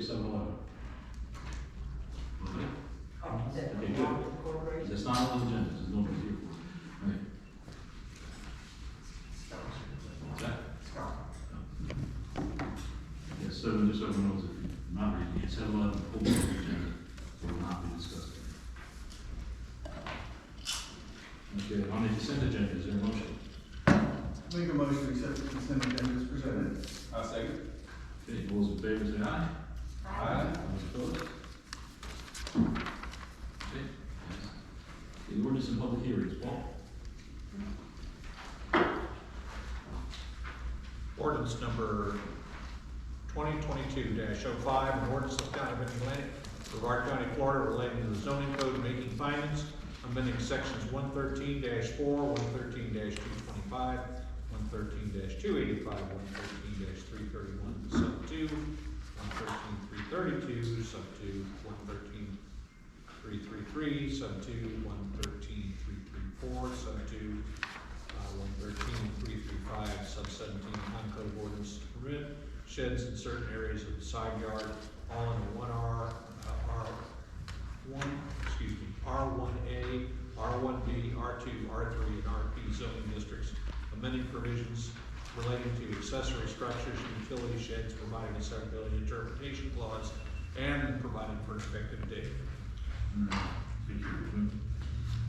7-Eleven? Okay. That Okay, belongs good. to the corporation. That's not on the agenda, there's no big deal. Right. What's that? Yes, so just so everyone knows, if you're not reading it, 7-Eleven pulled off the agenda, so will not be discussed. Okay, on the consent agenda, is there a motion? Make a motion to accept the consent agenda as presented. I'll second. Okay, all those in favor say aye. Aye. Those opposed? Okay, yes. The ordinance and public hearings, Paul? Ordinance number 2022-05, an ordinance of the County of Indialantic, Brevard County, Florida, relating to the zoning code making findings, amending sections 113-4, 113-225, 113-285, 113-331, sub 2, 113-332, sub 2, 113-333, sub 2, 113-334, sub 2, 113-335, sub 17, County Code of Ordinance to permit sheds in certain areas of the side yard, all in a R1A, R1B, R2, R3, and RP zoning districts, amending provisions relating to accessory structures and utility sheds, providing a severability interpretation clause, and providing for an effective date.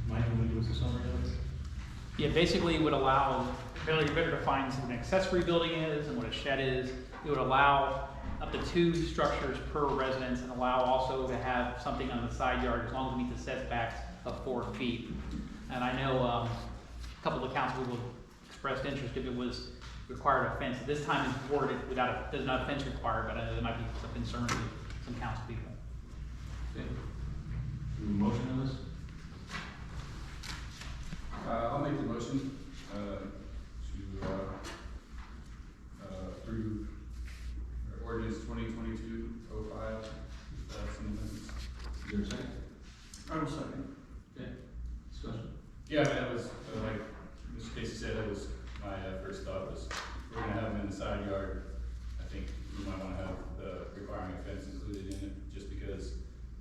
Mike, can we give us a summary of it? Yeah, basically it would allow, better defines what an accessory building is and what a shed is. It would allow up to 2 structures per residence and allow also to have something on the side yard as long as it meets the setbacks of 4 feet. And I know a couple of the council people expressed interest if it was required a fence. At this time it's worded without there's not a fence required, but I know there might be some concerns with some council people. Okay. Do we have a motion on this? I'll make the motion, to, approve ordinance 2022-05, some amendments. Is there a second? I will second. Okay, discussion. Yeah, that was, like Mr. Casey said, that was my first thought was, if we're gonna have them in the side yard, I think we might wanna have the requiring a fence included in it, just because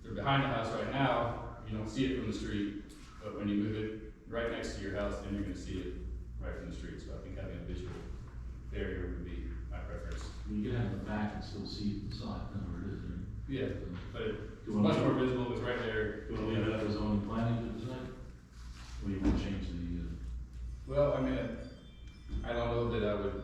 they're behind the house right now, you don't see it from the street, but when you move it right next to your house, then you're gonna see it right from the street, so I think having a visual barrier would be my preference. You can have the back and still see the side, I know where it is, right? Yeah, but it's Do you want much to- more visible, it's right there. Do you want to leave it up as zoning planning to decide? Or you want to change the, Well, I mean, I don't know that I would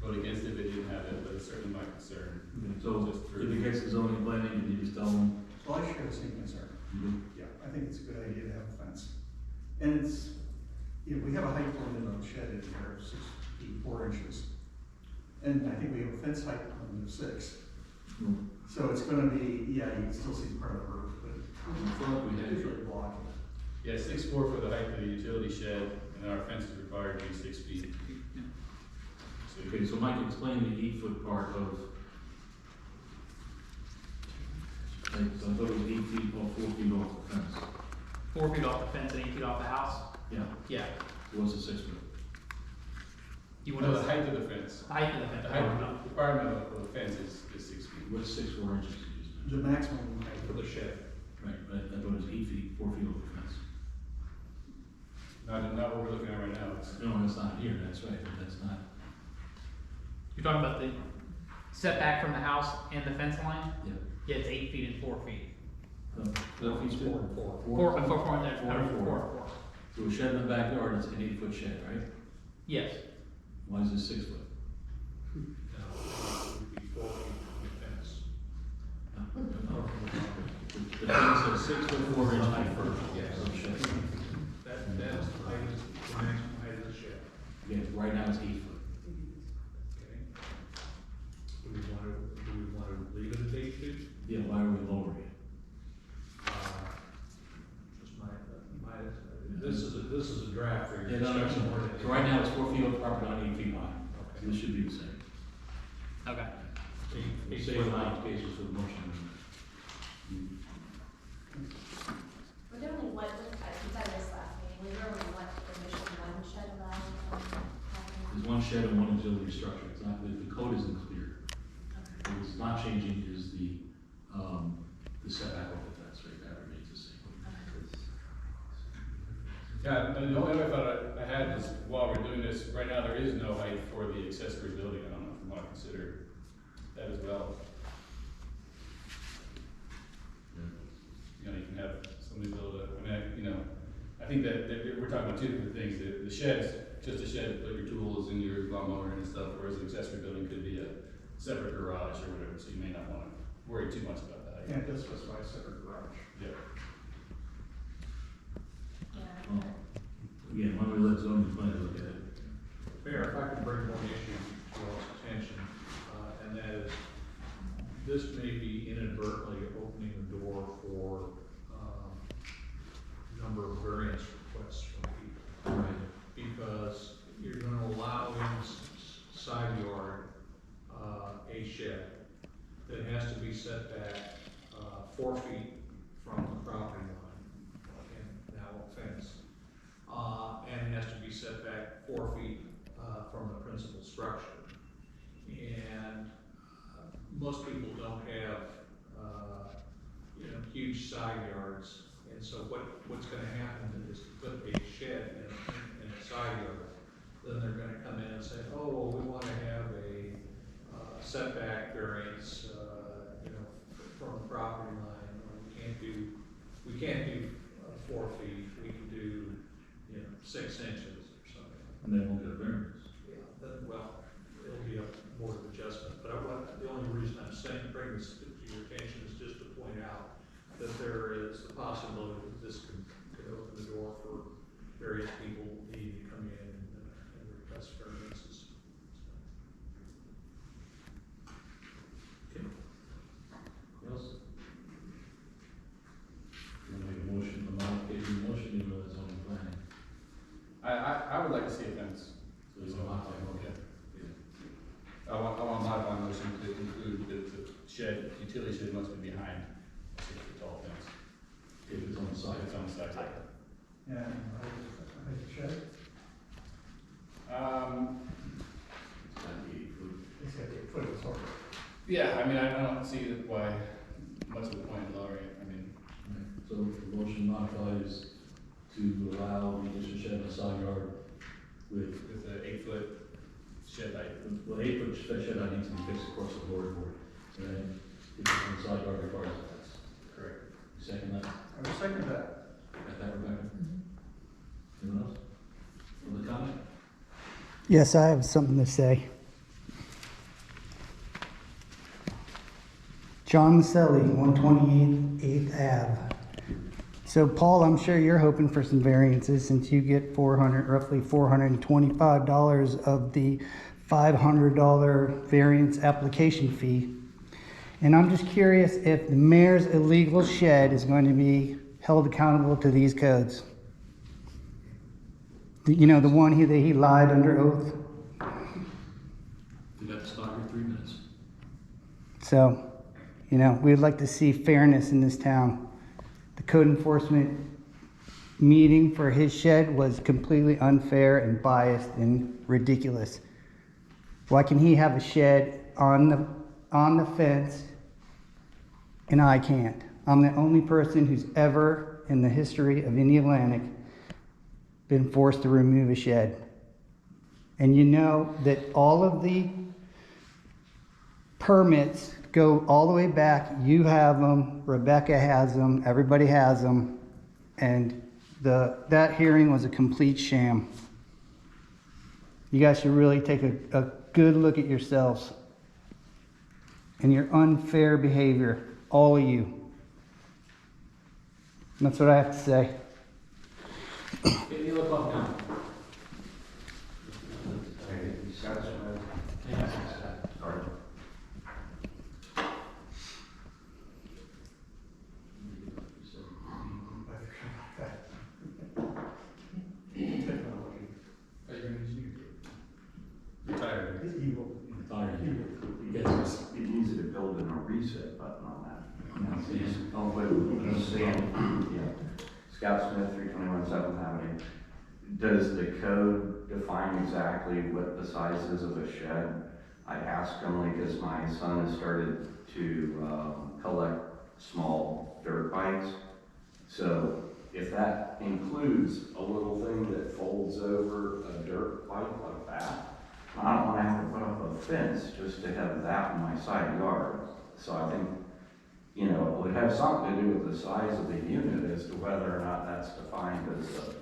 vote against it if it didn't have it, but it's certainly my concern. so Just if through- it gets the zoning planning, you just tell them, Well, I share the same concern. you do? Yeah, I think it's a good idea to have a fence. And it's, you know, we have a height limit on the shed in here of 6 feet 4 inches. And I think we have a fence height limit of 6. No. So it's gonna be, yeah, you can still see part of the roof, but I feel like we had it's it. really blocking. Yeah, 6'4" for the height of the utility shed, and our fence is required to be 6 feet. So Okay, so Mike, explain the 8-foot part of, like, so I thought it was 8 feet or 4 feet off the fence. 4 feet off the fence and 8 feet off the house? Yeah, Yeah. what's the 6 foot? You want No, to the height of the fence. height of the fence? The height requirement of the fence is 6 feet. What's 6 4 inches? you just The mentioned? maximum height For the shed. Right, but I thought it was 8 feet, 4 feet off the fence. Not what we're looking at right now, it's, No, that's not here, that's right, that's not, You're talking about the setback from the house and the fence line? yeah. Yeah, it's 8 feet and 4 feet. 4 feet, 4 and 4. 4 and 4 there. 4 and 4. 4. So a shed in the backyard is an 8-foot shed, right? Yes. Why is it 6 foot? Now, it would be 4 feet from the fence. The fence says 6 foot 4 inch height for Yes. a shed. That's the height, the maximum height of the shed. Yeah, right now it's 8 foot. Okay. Do we want to leave it at 8 feet? Yeah, why are we lowering it? Just this is a draft for Yeah, your no, no, discussion. no. So right now it's 4 feet off the property line, 8 feet high. So this should be the same. Okay. We'll save the height cases for the motion. We're doing only what, you said this last meeting, we were only what permission one shed allowed? There's one shed and one auxiliary structure. It's not, the code isn't clear. What's not changing is the setback of the fence, right, that remains the same. Yeah, and the only other thought I had was, while we're doing this, right now, there is no height for the accessory building. I don't know if you want to consider that as well. You know, you can have somebody build a, I think that we're talking about two different things. The shed's just a shed to put your tools and your lawnmower and stuff, whereas the accessory building could be a separate garage or whatever, so you may not want to worry too much about that. And this was my separate garage. Yeah. Well, again, why don't we let zoning plan look at it? Mayor, if I could bring one issue to your attention, and that is, this may be inadvertently opening the door for, number of variance requests from people. Right. Because you're gonna allow in side yard, a shed that has to be set back, 4 feet from the property line, and now a fence. And it has to be set back 4 feet, from the principal structure. And, most people don't have, huge side yards. And so what's gonna happen is to put a shed in a side yard, then they're gonna come in and say, oh, well, we wanna have a setback variance, from the property line, or we can't do 4 feet, we can do, 6 inches or something. And then we'll get a variance. Yeah, then, well, it'll be a board of adjustment, but the only reason I'm saying, bring this to your attention is just to point out that there is the possibility that this could open the door for various people needing to come in and request variances. Okay. What else? You want to make a motion, a modification, motion, even though it's zoning planning? I would like to see a fence. So it's a modify, okay. I want to modify my motion to include the shed, utility shed must be behind a 6-foot tall fence. If it's on the side. If it's on the side. And I shed, It's gotta be 8 foot. it's got 8 foot, it's over. Yeah, I mean, I don't see why much of the point in lowering it. I mean, Right. So the motion modifies to allow the additional shed in the side yard with, with the 8-foot shed height. well, 8 foot shed that needs to be fixed across the board, and then if it's on the side yard requires a fence. Correct. You second that? I would second that. Got that, Rebecca? Anyone else? Other comment? Yes, I have something to say. John Maselli, 128th Ave. So Paul, I'm sure you're hoping for some variances since you get roughly $425 of the $500 variance application fee. And I'm just curious if the mayor's illegal shed is going to be held accountable to these codes. The one that he lied under oath. You got to stop your 3 minutes. So, we'd like to see fairness in this town. The code enforcement meeting for his shed was completely unfair and biased and ridiculous. Why can he have a shed on the fence and I can't? I'm the only person who's ever in the history of Indialantic been forced to remove a shed. And you know that all of the permits go all the way back. You have them, Rebecca has them, everybody has them, and that hearing was a complete sham. You guys should really take a good look at yourselves and your unfair behavior, all of you. And that's what I have to say. Any other public comment? Technology. Are you going to retired? It's evil. Yes. It'd be easy to build in a reset button on that. Yeah. Oh, wait, understand, yeah. Scott Smith, 321 7th Avenue. Does the code define exactly what the size is of a shed? I asked only because my son has started to collect small dirt bikes. So if that includes a little thing that folds over a dirt bike like that, I don't want to have to put up a fence just to have that in my side yard. So I think, you know, it would have something to do with the size of the unit as to whether or not that's defined as a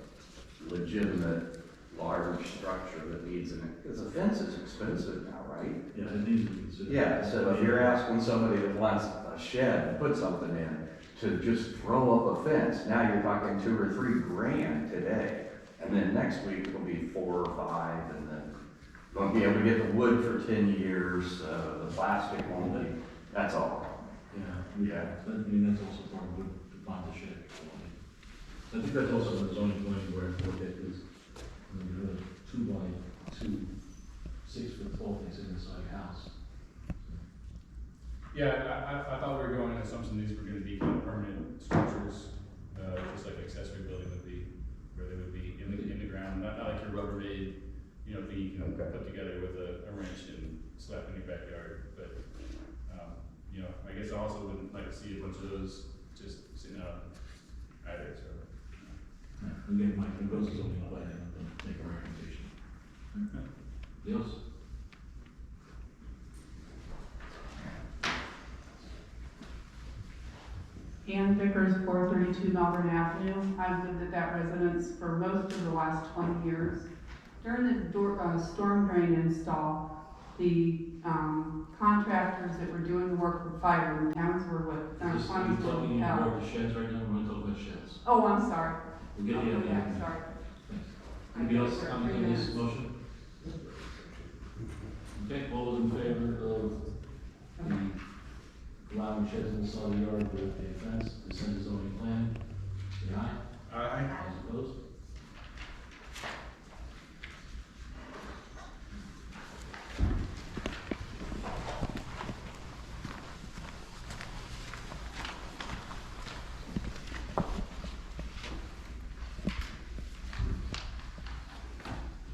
legitimate large structure that needs an, because a fence is expensive now, right? Yeah, it needs to be considered. Yeah, so if you're asking somebody that wants a shed to put something in to just throw up a fence, now you're talking $2 or $3 grand today. And then next week it'll be 4 or 5, and then won't be able to get the wood for 10 years, the plastic won't be, that's all. Yeah, I mean, that's also part of what defines the shed. I think that's also the zoning plan where I look at this, you know, 2x2, 6 foot tall things inside a house. Yeah, I thought we were going on the assumption these were gonna be kind of permanent structures, just like accessory building would be, where they would be in the ground, not like your Rubbermaid, you know, thing you can put together with a wrench and slap in your backyard, but, you know, I guess I also wouldn't like to see a bunch of those just sitting out either, so. Again, Mike, it goes to zoning plan, and I'm gonna make a recommendation. Yes? Ann Vickers, 432 Melbourne Avenue. I've lived at that residence for most of the last 20 years. During the storm drain install, the contractors that were doing the work for fire in towns were with, Are you talking about the sheds right now? We're gonna talk about sheds. Oh, I'm sorry. We'll get you at the end. I'm sorry. Thanks. Anybody else comment on this motion? Okay, all those in favor of the allowing sheds in the side of the yard with a fence, to send the zoning plan, say aye. Aye. All opposed?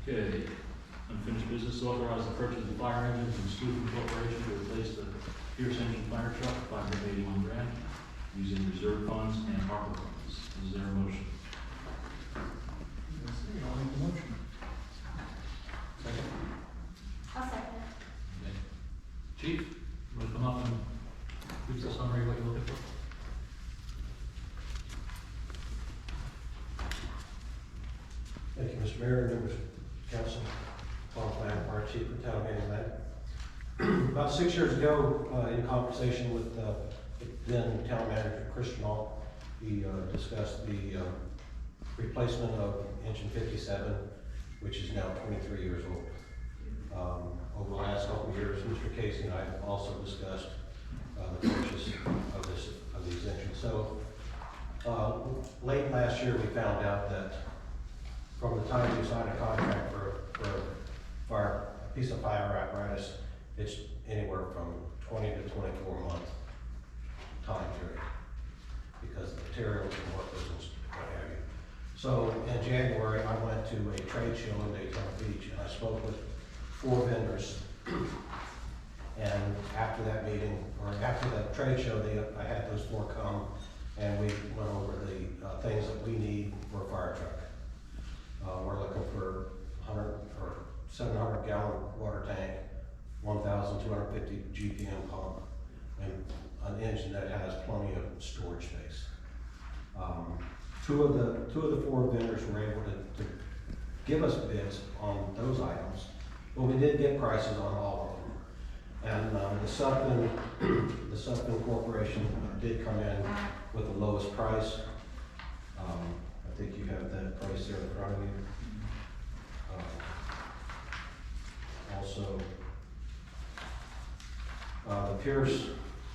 Okay, unfinished business, authorize the purchase of fire engines from Sleuth Corporation to replace the Pierce engine fire truck, $581 grand, using reserve funds and ARPA funds. Is there a motion? I'll make the motion. Second. I'll second. Okay. Chief, you want to come up and give us a summary of what you're looking for? Thank you, Mr. Mayor, members of council, Paul Plan, Fire Chief for Town of Indialantic. About 6 years ago, in conversation with then Town Manager Christian Hall, he discussed the replacement of engine 57, which is now 23 years old. Over the last couple of years, Mr. Casey and I have also discussed the purchase of these engines. So late last year, we found out that from the time you sign a contract for a piece of fire apparatus, it's anywhere from 20 to 24 month time period, because the materials and workers and what have you. So in January, I went to a trade show in Daytona Beach, and I spoke with 4 vendors. And after that meeting, or after that trade show, I had those 4 come, and we went over the things that we need for a fire truck. We're looking for 700 gallon water tank, 1,250 GPM pump, and an engine that has plenty of storage space. Two of the 4 vendors were able to give us bids on those items, but we did get prices on all of them. And the Sutphin Corporation did come in with the lowest price. I think you have that price there in front of you. Also, the Pierce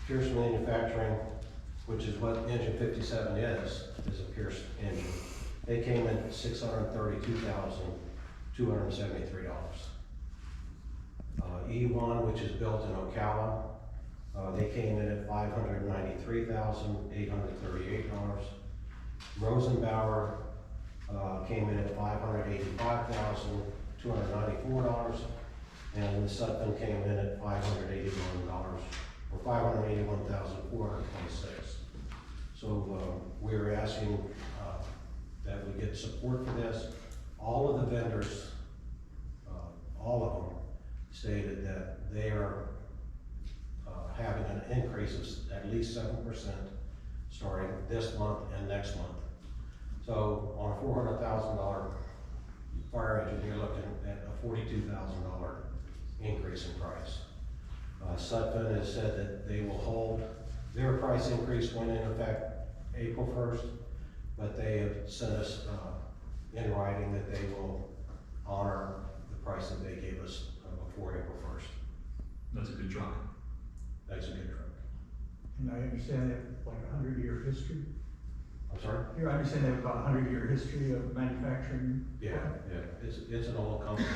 Manufacturing, which is what engine 57 is a Pierce engine. They came in at $632,273. E1, which is built in Ocala, they came in at $593,838. Rosenbauer came in at $585,294, And the Sutphen came in at $581, or $581,426. So we're asking that we get support for this. All of the vendors, all of them, stated that they are having an increase of at least 7% starting this month and next month. So on a $400,000 fire engine, you're looking at a $42,000 increase in price. Sutphen has said that they will hold, their price increase went into effect April 1st, but they have sent us in writing that they will honor the price that they gave us before April 1st. That's a good truck. That's a good truck. And I understand they have like a 100-year history. I'm sorry? Here, I understand they have about a 100-year history of manufacturing. Yeah, it's an old company.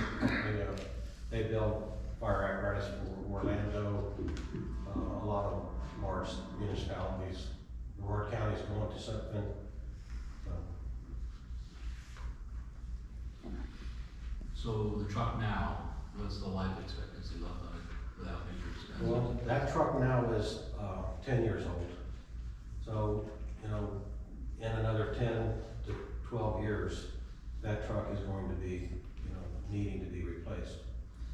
They build fire apparatus for Orlando, a lot of large municipalities. Broward County's going to something. So the truck now, what's the life expectancy left on it without major expense? Well, that truck now is 10 years old. So, in another 10 to 12 years, that truck is going to be, needing to be replaced.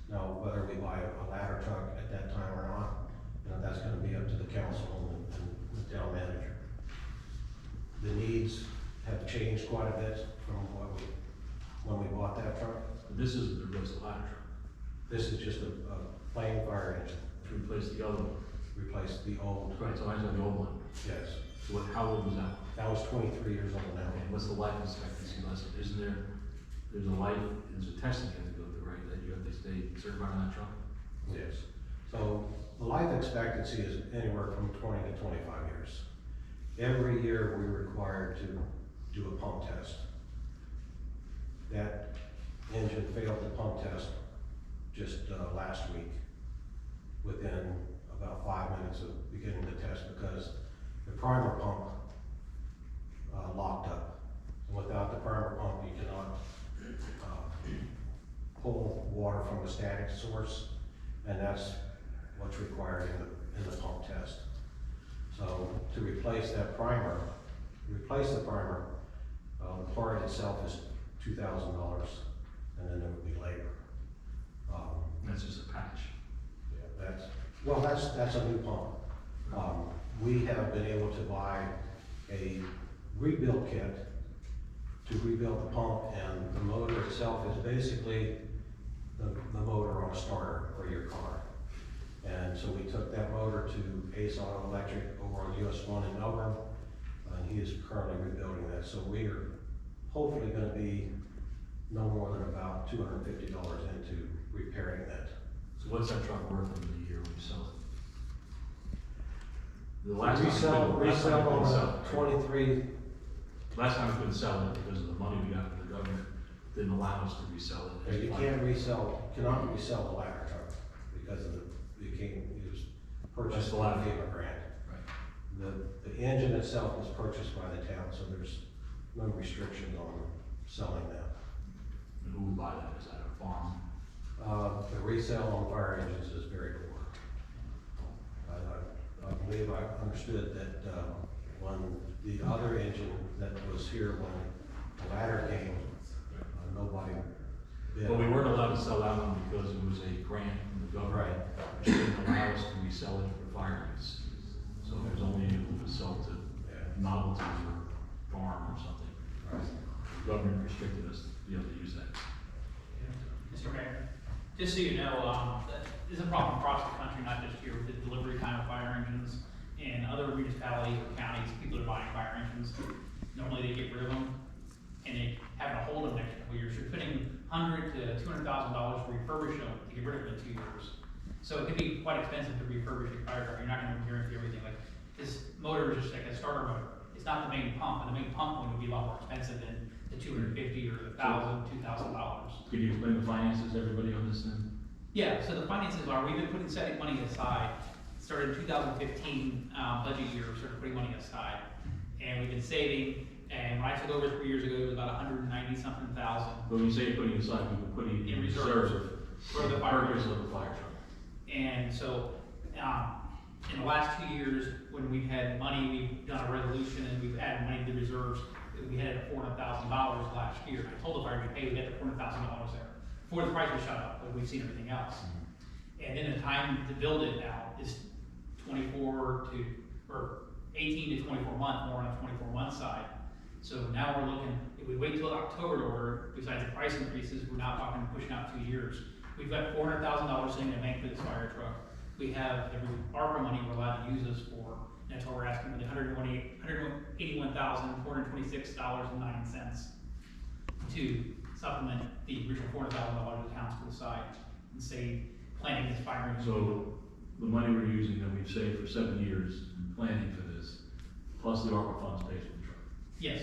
Now, whether we buy a ladder truck at that time or not, that's gonna be up to the council and the town manager. The needs have changed quite a bit from when we bought that truck. But this isn't the replace the ladder truck, This is just a plain fire engine, to replace the other one. replace the old. Right, so I said the old one. Yes, So how old was that? that was 23 years old now. And what's the life expectancy lesson? Isn't there's a life, there's a testing you have to go through, right? That you have to stay certified on that truck? Yes. So the life expectancy is anywhere from 20 to 25 years. Every year we're required to do a pump test. That engine failed the pump test just last week, within about 5 minutes of beginning the test, because the primer pump locked up. And without the primer pump, you cannot pull water from a static source, and that's what's required in the pump test. So to replace the primer, the part itself is $2,000, and then there would be labor. That's just a patch. Yeah, that's a new pump. We have been able to buy a rebuild kit to rebuild the pump, and the motor itself is basically the motor on a starter for your car. And so we took that motor to Ace Auto Electric over on US 1 in Melbourne, and he is currently rebuilding that. So we are hopefully gonna be no more than about $250 into repairing that. So what's that truck worth in the year when you sell it? The last time Resell we couldn't on sell a it, right? 23, Last time we couldn't sell it because of the money we got from the government, didn't allow us to resell it. you cannot resell the ladder truck because of it was purchased That's the by ladder. the FEMA grant. Right. The engine itself was purchased by the town, so there's no restrictions on selling that. And who would buy that? Is that a farm? The resale on fire engines is very poor. I believe I understood that, when the other engine that was here when the ladder came, nobody bid. But we weren't allowed to sell that one because it was a grant from the government, which didn't allow us to resell it for fire use. So it was only able to sell to novelties or farm or something. Right. The government restricted us to be able to use that. Mr. Mayor, just so you know, there's a problem across the country, not just here, with the delivery time of fire engines. In other municipalities or counties, people are buying fire engines. Normally they get rid of them, and they having to hold them next couple years. You're putting $100,000 to $200,000 to refurbish them, to get rid of them in 2 years. So it could be quite expensive to refurbish your fire truck. You're not gonna guarantee everything. Like, this motor is just like a starter motor. It's not the main pump, and the main pump one would be a lot more expensive than the $250 or the $1,000, $2,000. Could you explain the finances to everybody on this then? Yeah, so the finances are, we've been setting money aside. Started in 2015 budget year, we started putting money aside. And we've been saving, and when I took over 3 years ago, it was about 190-something thousand. But when you say you're putting aside, you're putting In in reserve. reserve For the fire purpose of the fire truck. And so, in the last 2 years, when we've had money, we've done a resolution and we've added money to the reserves. We had $400,000 last year. I told the fire to pay, we got the $400,000 there. Before the prices shot up, but we've seen everything else. And then the time to build it now is 18 to 24 months, more on the 24-month side. So now we're looking, if we wait till October to order, besides the price increases, we're not talking pushing out 2 years. We've got $400,000 sitting in the bank for this fire truck. We have the ARPA money we're allowed to use this for. That's why we're asking for the $181,426.09 to supplement the original $400,000 accounts to the side and save planning this fire. So the money we're using that we've saved for 7 years in planning for this, plus the ARPA funds pays for the truck. Yes.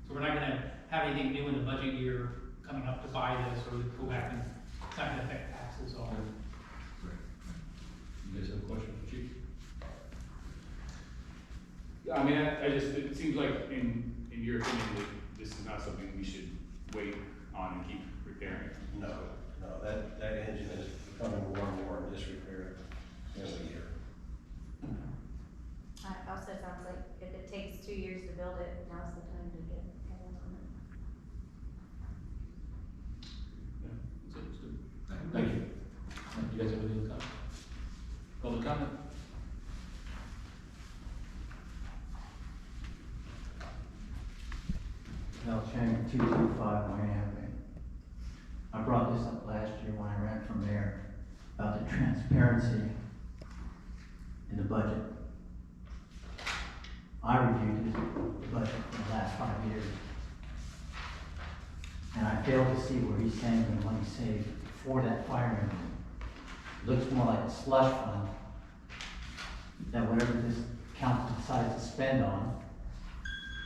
So we're not gonna have anything new in the budget year coming up to buy this or go back and, it's not gonna affect taxes or. Great. You guys have a question for Chief? Yeah, I mean, it seems like in your opinion, that this is not something we should wait on and keep repairing. No, that engine is becoming more and more in disrepair every year. It also sounds like if it takes 2 years to build it, now's the time to get going on it. Yeah, that's good. Thank you. You guys have any other comment? Public comment? Al Chang, 225 Wayne Avenue. I brought this up last year when I ran for mayor about the transparency in the budget. I reviewed the budget for the last 5 years. And I failed to see where he's saying the money saved for that fire engine. It looks more like a slush fund that whatever this council decides to spend on,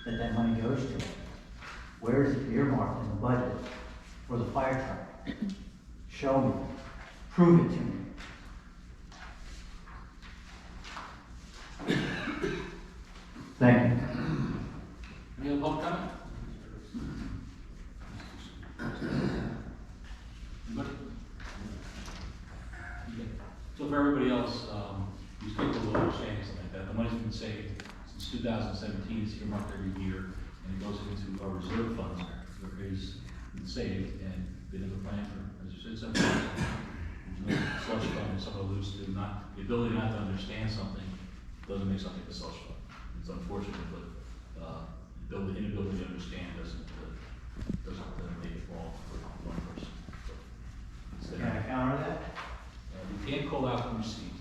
that money goes to. Where is it earmarked in the budget for the fire truck? Show me. Prove it to me. Thank you. Any other public comment? Anybody? Okay. So for everybody else, who's capable of understanding something like that, the money's been saved since 2017, it's earmarked every year, and it goes into our reserve funds. There is saved, and been in the plan for, as you said, 7 years. There's no slush fund, if someone alludes to not, the ability not to understand something doesn't make something a slush fund. It's unfortunate, but, the inability to understand doesn't make it fall for one person. So, Can I counter that? you can't call out from receipt.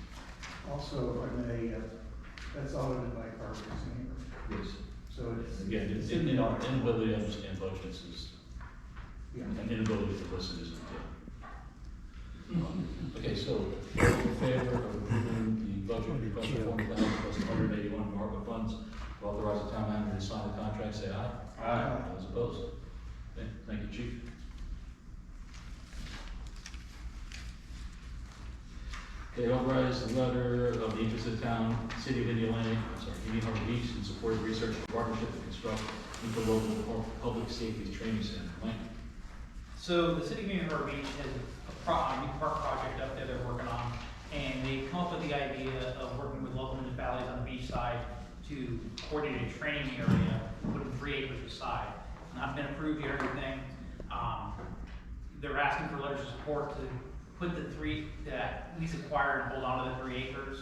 Also, if I may, that's audited by Carver Examiner. Yes. So it's. Again, it's inability to understand budgets is, Yeah. an inability to listen isn't it? Okay, so, all in favor of approving the budget request of $400,000 plus $181 from ARPA funds, authorize the town manager to sign the contract, say aye. Aye. Those opposed? Okay, thank you, Chief. Okay, authorize the letter of the interested town, City of Indialantic, Indian Harbor Beach, in support of research and partnership to construct interlocal public safety training center. Mike? So the City of Indian Harbor Beach has a new park project up there they're working on, and they come up with the idea of working with local municipalities on the beach side to coordinate a training area, putting 3 acres aside. Not been approved yet or anything. They're asking for letters of support to put the 3, that at least acquire and hold on to the 3 acres.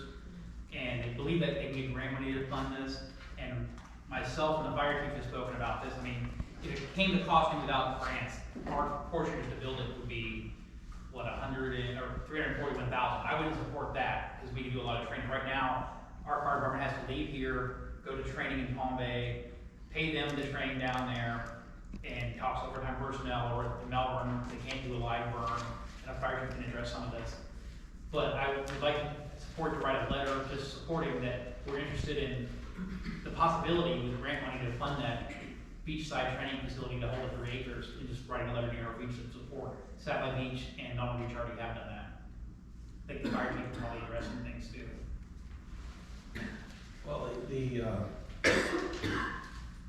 And they believe that they can get grant money to fund this. And myself and the fire chief have spoken about this. I mean, if it came to costing without grants, our portion to build it would be, what, $341,000. I wouldn't support that, because we can do a lot of training. Right now, our fire department has to leave here, go to training in Palm Bay, pay them to train down there, and cost overtime personnel, or in Melbourne, they can't do a live burn, and a fire chief can address some of this. But I would like support to write a letter just supporting that we're interested in the possibility with grant money to fund that beachside training facility to hold 3 acres, and just writing a letter to New York Beach to support Satellite Beach and Norman Beach already have done that. I think the fire chief can probably address some things too. Well, the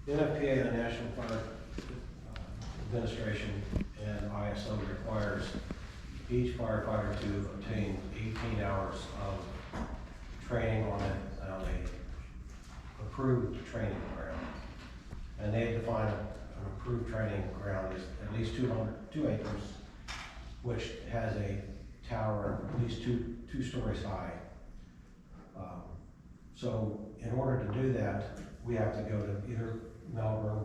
NFPA, the National Fire Administration, and ISO requires each firefighter to obtain 18 hours of training on a approved training ground. And they define an approved training ground as at least 2 acres, which has a tower at least two stories high. So in order to do that, we have to go to either Melbourne,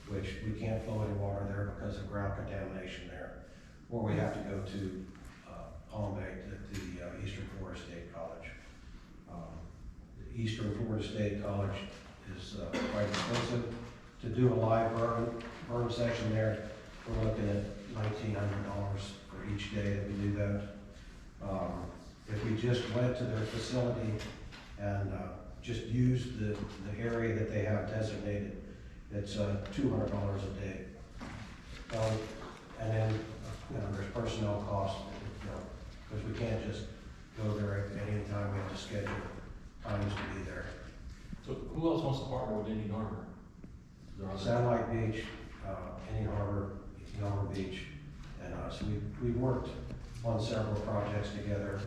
which we can't flow any water there because of ground contamination there, or we have to go to Palm Bay at the Eastern Florida State College. The Eastern Florida State College is quite expensive. To do a live burn session there, we're looking at $1,900 for each day that we do that. If we just went to their facility and just used the area that they have designated, it's $200 a day. And then, there's personnel costs, because we can't just go there at any time. We have to schedule times to be there. So who else wants to partner with Indian Harbor? Is there other- Satellite Beach, Indian Harbor, Yellow Beach, and us. We've worked on several projects together.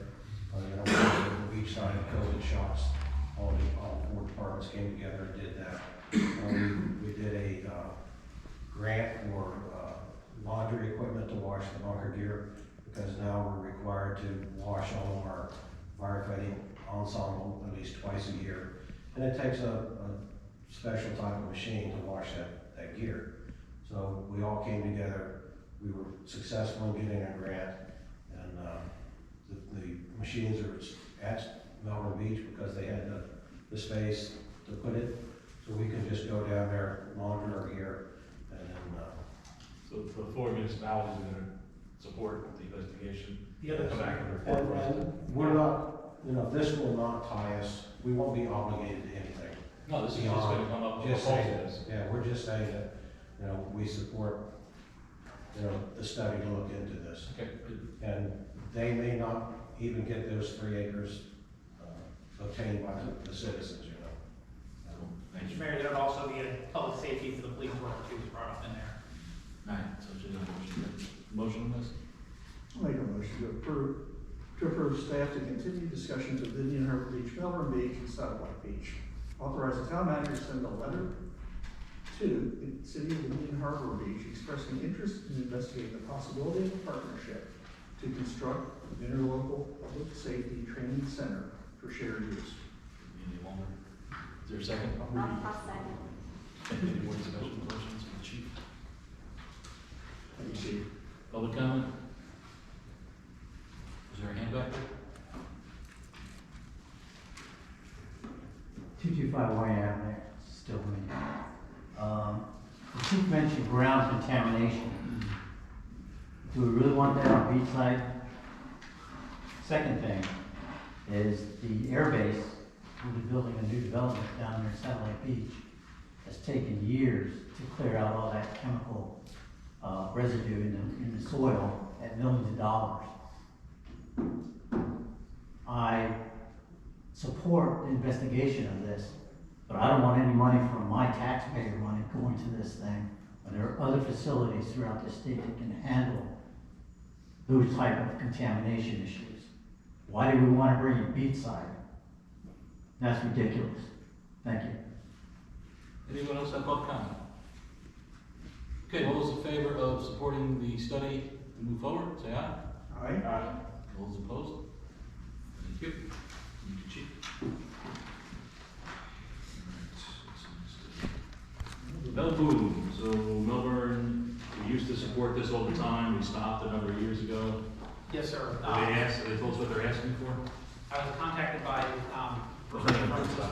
The beach side of COVID shots, all 4 departments came together and did that. We did a grant for laundry equipment to wash the bunker gear, because now we're required to wash all of our firefighting ensemble at least twice a year. And it takes a special type of machine to wash that gear. So we all came together. We were successful in getting a grant, and the machines are at Melbourne Beach because they had the space to put it. So we can just go down there, launder our gear, and then. So the 4 municipalities are going to support the investigation. The other Come back and report. And we're not, this will not tie us. We won't be obligated to anything. No, this is just going to come up with Just saying proposals. that, yeah, we're just saying that, we support, the study to look into this. Okay, good. And they may not even get those 3 acres obtained by the citizens, Thank you. Mr. Mayor, there would also be a public safety for the police worker too, was brought up in there. All right, so just a motion on this? I'll make a motion to approve staff to continue discussions with Indian Harbor Beach, Melbourne Beach, and Satellite Beach. Authorize the town manager to send a letter to the city of Indian Harbor Beach expressing interest in investigating the possibility of a partnership to construct an interlocal public safety training center for shared use. Any longer? Is there a second? I'll second. Any more discussion, questions from the chief? Thank you, Chief. Public comment? Is there a hand back there? 225 Wayne Avenue, still me. The chief mentioned ground contamination. Do we really want that on beachside? Second thing is the airbase, we'll be building a new development down there in Satellite Beach. It's taken years to clear out all that chemical residue in the soil at millions of dollars. I support the investigation of this, but I don't want any money from my taxpayer money going to this thing when there are other facilities throughout the state that can handle those type of contamination issues. Why do we want to bring it beachside? That's ridiculous. Thank you. Anyone else have public comment? Okay, all those in favor of supporting the study to move forward, say aye. Aye. All those opposed? Thank you. Thank you, Chief. Melbourne, so Melbourne, we used to support this all the time, we stopped a number of years ago. Yes, sir. They told us what they're asking for? I was contacted by,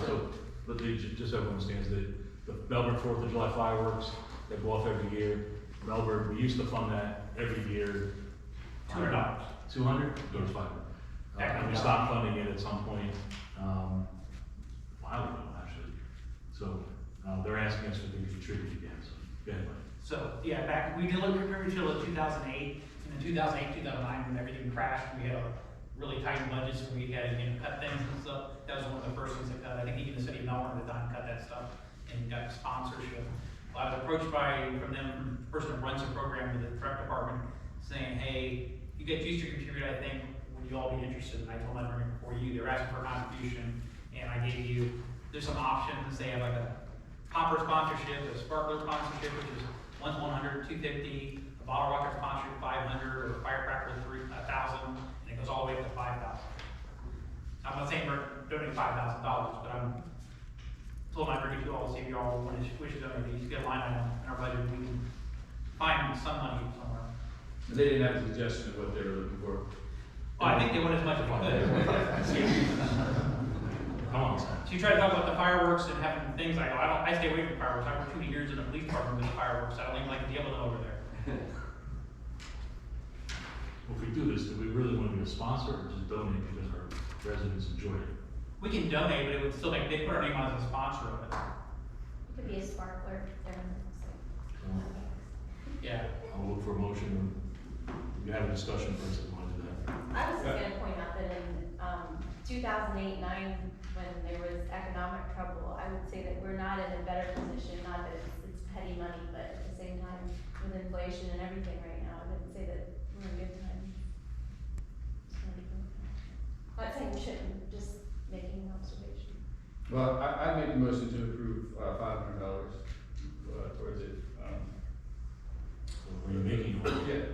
So, but they, just so everyone understands, the Melbourne 4th of July fireworks, they go off every year. Melbourne, we used to fund that every year. $200. 200? Or 500? And we stopped funding it at some point, a while ago, actually. So, they're asking us if we can contribute again, so, go ahead, Mike. So, yeah, back, we did look at until 2008, and in 2008, 2009, when everything crashed, we had a really tight budget, so we had to, cut things and stuff. That was one of the first things that cut. I think even the city of Melbourne at the time cut that stuff and got sponsorship. Well, I was approached from them, the person who runs the program with the rec department, saying, hey, you get used to contribute, I think, would you all be interested? And I told them I'd bring it before you, they were asking for a contribution, and I gave you, there's some options, they have like a popper sponsorship, a sparkler sponsorship, which is one's 100, 250, a bottle rocket sponsorship 500, or a firecracker 1,000, and it goes all the way up to 5,000. I'm not saying we're donating $5,000, but I'm told my bring it to you all to see if you all wish to donate. You just get a line item in our budget, we can find some money somewhere. They didn't have a suggestion of what they were looking for. Well, I think they want as much as we could. Come on, Sam. So you try to talk about the fireworks and having things, I stay away from fireworks. I worked 2 years in the police department with fireworks. I don't even like to deal with them over there. Well, if we do this, do we really want to be a sponsor or just donate because our residents enjoy it? We can donate, but it would still make, they put our name on as a sponsor of it. It could be a sparkler. Yeah. I'll look for a motion. We have a discussion first if we want to do that. I was just gonna point out that in, 2008-9, when there was economic trouble, I would say that we're not in a better position, not that it's petty money, but at the same time, with inflation and everything right now, I wouldn't say that we're in good time. Not saying we shouldn't, just making an observation. Well, I made the motion to approve, $500, towards it. So are you making a motion? Yeah. Okay.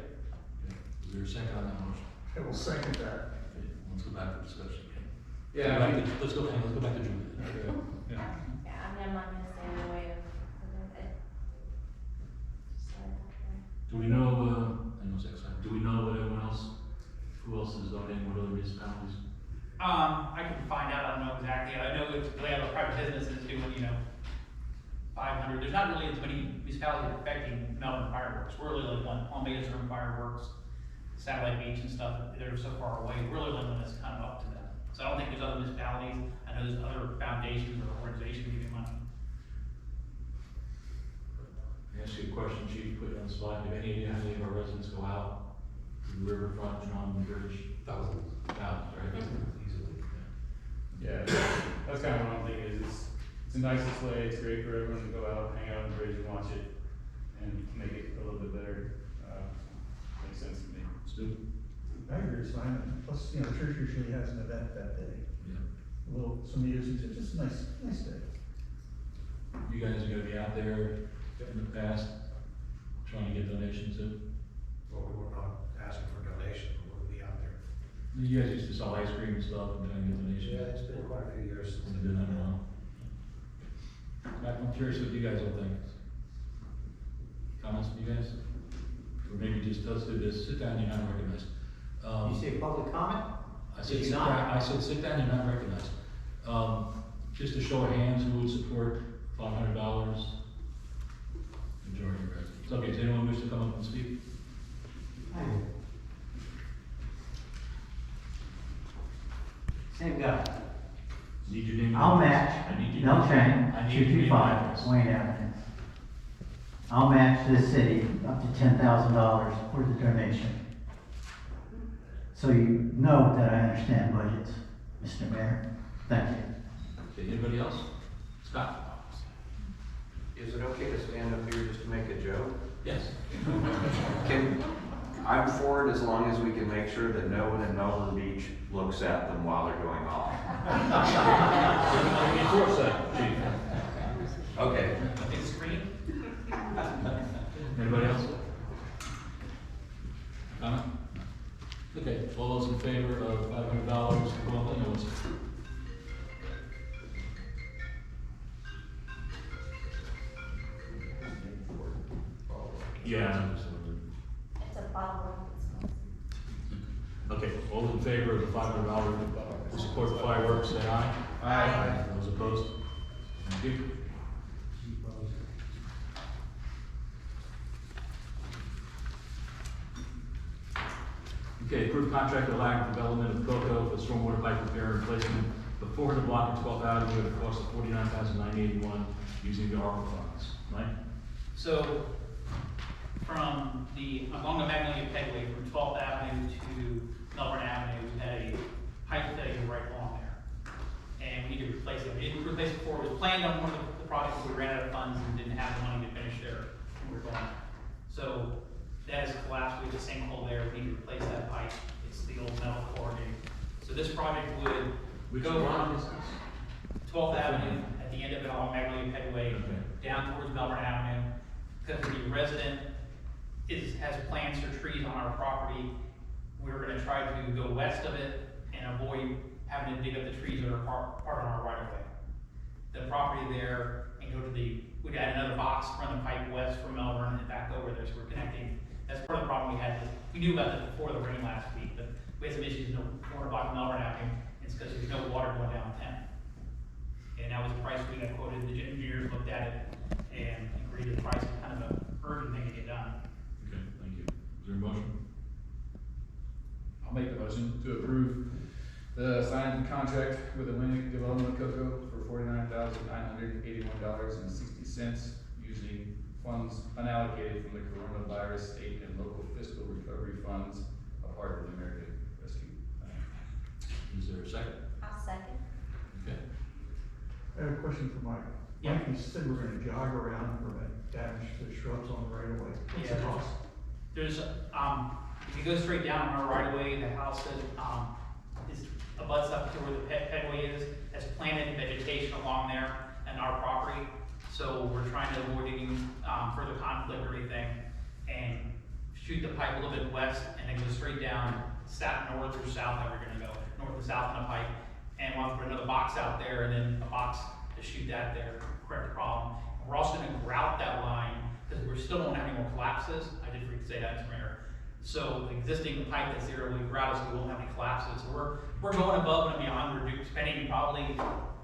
Is there a second on that motion? I will second that. Okay, let's go back to discussion again. Yeah, Let's go back to Julie. Okay, yeah. Yeah, I mean, I'm not gonna stand in the way of it. Just let it happen. Do we know, I know it's exciting, do we know what everyone else, who else is donating, what other municipalities? I can find out, I don't know exactly. I know it's, they have a private businesses doing, 500. There's not really as many municipalities affecting Melbourne fireworks. We're really like one, Palm Bay's doing fireworks, Satellite Beach and stuff, they're so far away. We're really the one that's kind of up to them. So I don't think there's other municipalities. I know there's other foundations or organizations giving money. I ask you a question, Chief, put you on the spot. Do you have any idea how many of our residents go out to the riverfront and on the bridge? Thousands. Thousands, right? Easily. Yeah, that's kind of what I'm thinking, is it's a nice display, it's great for everyone to go out, hang out on the bridge and watch it, and make it a little bit better, makes sense to me. Stu? I agree, it's fine, plus, the church usually has an event that day, Yeah. some music, it's just a nice day. You guys are gonna be out there in the past, trying to get donations in? Well, we were not asking for donations, but we'll be out there. You guys used to sell ice cream and stuff and then get donations. Yeah, it's been quite a few years since. We've been doing that now. I'm curious what you guys will think. Comments from you guys? Or maybe just, let's do this, sit down, you're not recognized. You say public comment? I said, You're sit not. down, sit down, you're not recognized. Just a show of hands, who would support $500? Majority of residents. Okay, does anyone wish to come up and speak? Same guy. Need your name. and I'll address. match, I need your no name. change, I need your name and 225 address. Wayne Avenue. I'll match this city up to $10,000 for the donation. So you know that I understand budgets, Mr. Mayor. Thank you. Okay, anybody else? Scott? Is it okay to stand up here just to make a joke? Yes. I'm for it as long as we can make sure that no one in Melbourne Beach looks at them while they're going off. Enforce that, Chief. Okay. Big screen. Anybody else? Comment? Okay, all those in favor of $500, well, you know, it's- Yeah. It's a bottle. Okay, all those in favor of the $500 to support the fireworks, say aye. Aye. Those opposed? Thank you. Okay, approved contract with Lag Development of Cocoa for stormwater pipe repair and replacement before the block of 12th Avenue at a cost of $49,981 using the ARPA funds. Mike? So, along the Magnolia Pedway from 12th Avenue to Melbourne Avenue, we had a pipe failure right along there. And we need to replace it. We didn't replace it before, it was planned on one of the projects, we ran out of funds and didn't have the money to finish there when we were going. So, That is collapsed, we have a sinkhole there, we need to replace that pipe, it's the old metal corrugated. So this project would Which go road from is this? 12th Avenue, at the end of it along Magnolia Headway, down towards Melbourne Avenue. Because the resident has plants or trees on our property, we're gonna try to go west of it and avoid having to dig up the trees that are part on our right of way. The property there, and go to we'd add another box, run the pipe west from Melbourne and back over there, so we're connecting. That's part of the problem we had. We knew about this before the rain last week, but we had some issues in the corner block of Melbourne Avenue. It's because there's no water going down 10. And that was the price we got quoted. The engineers looked at it and agreed to the price. It's kind of an urgent thing to get done. Okay, thank you. Is there a motion? I'll make the motion to approve the signed contract with Atlantic Development Cocoa for $49,981.60 using funds unallocated from the coronavirus state and local fiscal recovery funds, a part of the American Rescue Plan. Is there a second? I'll second. Okay. I have a question for Mike. Yeah. Mike, you said we're gonna jog around and prevent damage to shrubs on the right of way. What's the Yeah. cost? There's, if you go straight down on our right of way, the house that, is abuts up to where the headway is, has planted vegetation along there and our property. So we're trying to avoid any, further conflict or anything, and shoot the pipe a little bit west and then go straight down, north or south, how we're gonna go, north and south on the pipe. And we'll have to put another box out there and then a box to shoot that there, correct the problem. We're also gonna grout that line, because we still don't have any more collapses. I did forget to say that, Mr. Mayor. So the existing pipe that's there, we grout it so we won't have any collapses. So we're going above and beyond, we're spending probably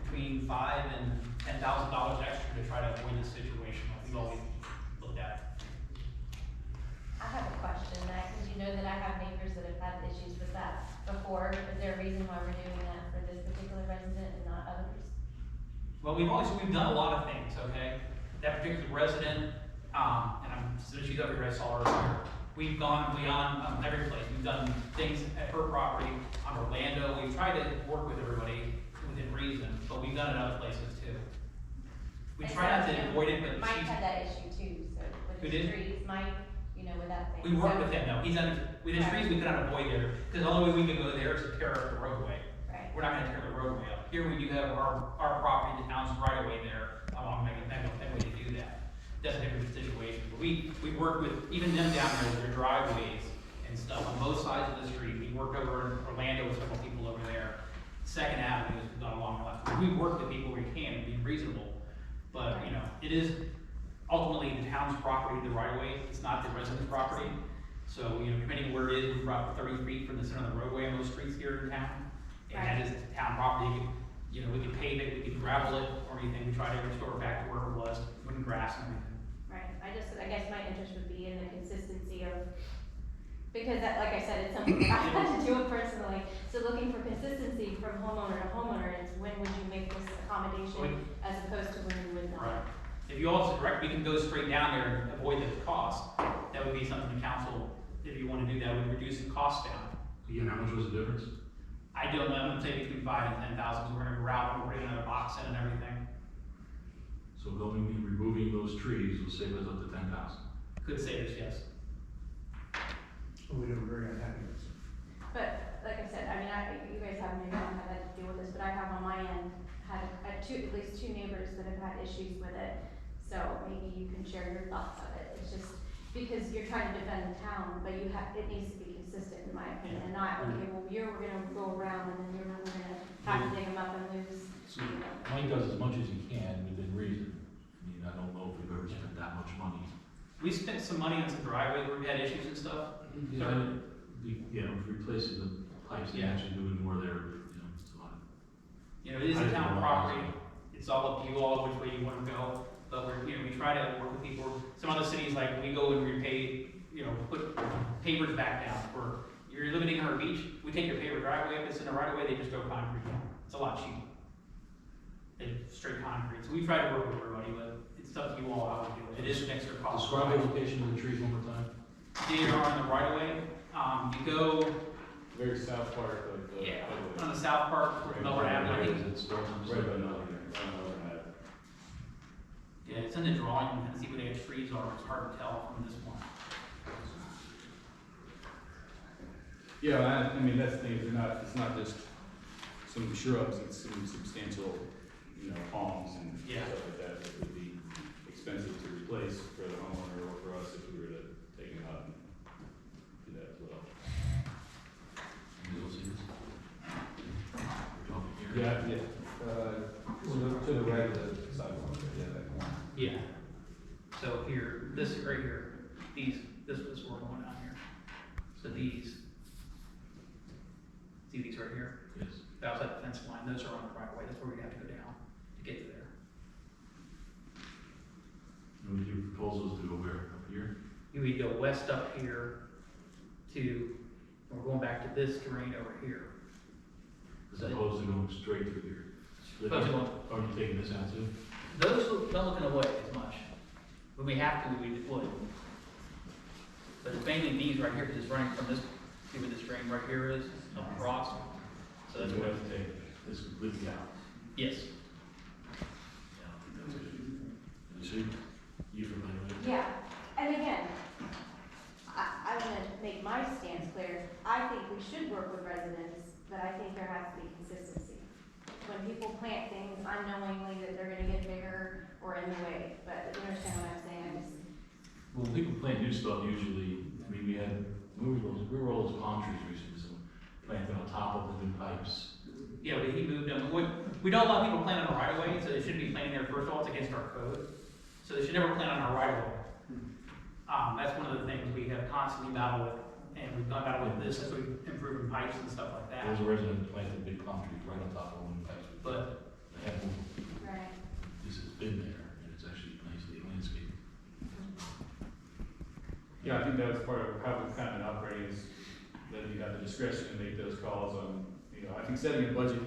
between $5,000 and $10,000 extra to try to avoid this situation, like we've always looked at. I have a question, because you know that I have neighbors that have had issues with that before. Is there a reason why we're doing that for this particular resident and not others? Well, we've done a lot of things, okay? That particular resident, and since she's over here, I saw her earlier. We've gone beyond every place. We've done things at her property on Orlando. We've tried to work with everybody within reason, but we've done it other places too. We try not to avoid it, but Mike had that issue too, so Who with did? the trees, Mike, you know, with that thing. we work So- with him though. With his trees, we cannot avoid there, because the only way we can go there is to tear up the roadway. Right. We're not gonna tear the roadway up. Here we do have our property, the town's right away there, along Magnolia Headway to do that. That's a different situation, but we work with, even them down there with their driveways and stuff on both sides of the street. We worked over in Orlando with several people over there. Second Avenue has gone along the left. We work with people where we can and be reasonable, but, you know, it is ultimately the town's property, the right of way. It's not the resident's property. So, you know, depending where it is, we're about 30 feet from the center of the roadway on those streets here in town. And that is town property. You know, we can pave it, we can gravel it, or anything. We try to restore it back to where it was, putting grass and everything. Right, I guess my interest would be in the consistency of, because that, like I said, it's something that I had to do it personally. So looking for consistency from homeowner to homeowner, it's when would you make this accommodation as opposed to when you would not. Right. If you also direct, we can go straight down there and avoid the cost. That would be something the council, if you want to do that, would reduce the cost down. Again, how much was the difference? I don't know, I'm gonna say between 5,000 and 10,000, so we're gonna route, we're bringing another box in and everything. So going and removing those trees will save us up to 10,000. Could save us, yes. We were very unhappy with it. But, like I said, I mean, you guys haven't maybe not had to deal with this, but I have on my end had at least two neighbors that have had issues with it. So maybe you can share your thoughts of it. It's just because you're trying to defend the town, but it needs to be consistent in my opinion, and not, okay, well, we're gonna go around and then we're gonna have to dig them up and lose. So Mike does as much as he can within reason. I mean, I don't know if we've ever spent that much money. We spent some money on some driveways where we had issues and stuff. Replacing the pipes and Yeah. actually doing more there, it's a lot. You know, it is a town property. It's all up to you all which way you wanna go, but we try to work with people. Some other cities, like, we go and repay, put pavers back down. For, you're living in Harbor Beach, we take your paver driveway, if it's in the right of way, they just go concrete down. It's a lot cheaper. It's straight concrete. So we try to work with everybody, but it's up to you all how to do it. It is an extra cost. Describe the location of the trees one more time. They are on the right of way. You go, Very south part of the. yeah, on the south part, towards Melbourne Avenue. I think. It starts on the Right side. by Melbourne, Ave. Yeah, it's in the drawing, you can see where the trees are, it's hard to tell from this one. Yeah, I mean, that's the thing, it's not just some shrubs, it's some substantial, palms and Yeah. stuff like that that would be expensive to replace for the homeowner or for us if we were to take them out and do that as well. You don't see this? We're talking here. To the right of the sidewalk, that corner. Yeah. So here, this right here, this was where we're going on here. So these, see these right here? Yes. The outside the fence line, those are on the right of way, that's where we have to go down to get to there. And your proposal is to go where, up here? You would go west up here to, and we're going back to this drain over here. As opposed to going straight through here? Opposed to going- Are you taking this out too? Those don't look in the way as much. When we have to, we would. But it's mainly these right here, because it's running from this, see where this drain right here is, up across. So that's You what, have to take this completely out. yes. Yeah, I think that's good. You see, you familiar with it? Yeah, and again, I wanna make my stance clear. I think we should work with residents, but I think there has to be consistency. When people plant things unknowingly that they're gonna get bigger or in the way, but you understand what I'm saying? I just, Well, when people plant new stuff, usually, I mean, we were all those palm trees recently, so planted on top of the new pipes. Yeah, but he moved them. We don't allow people to plant on our right of way, so they shouldn't be planting there first of all, it's against our code. So they should never plant on our right of way. That's one of the things we have constantly battled with, and we've gone battle with this as we've improved pipes and stuff like There was that. a resident who planted big palm trees right on top of one of the pipes. But, They have moved. right. This has been there, and it's actually nicely landscaped. Yeah, I think that was part of how we've kind of been operating is that you have the discretion to make those calls on, I think setting a budget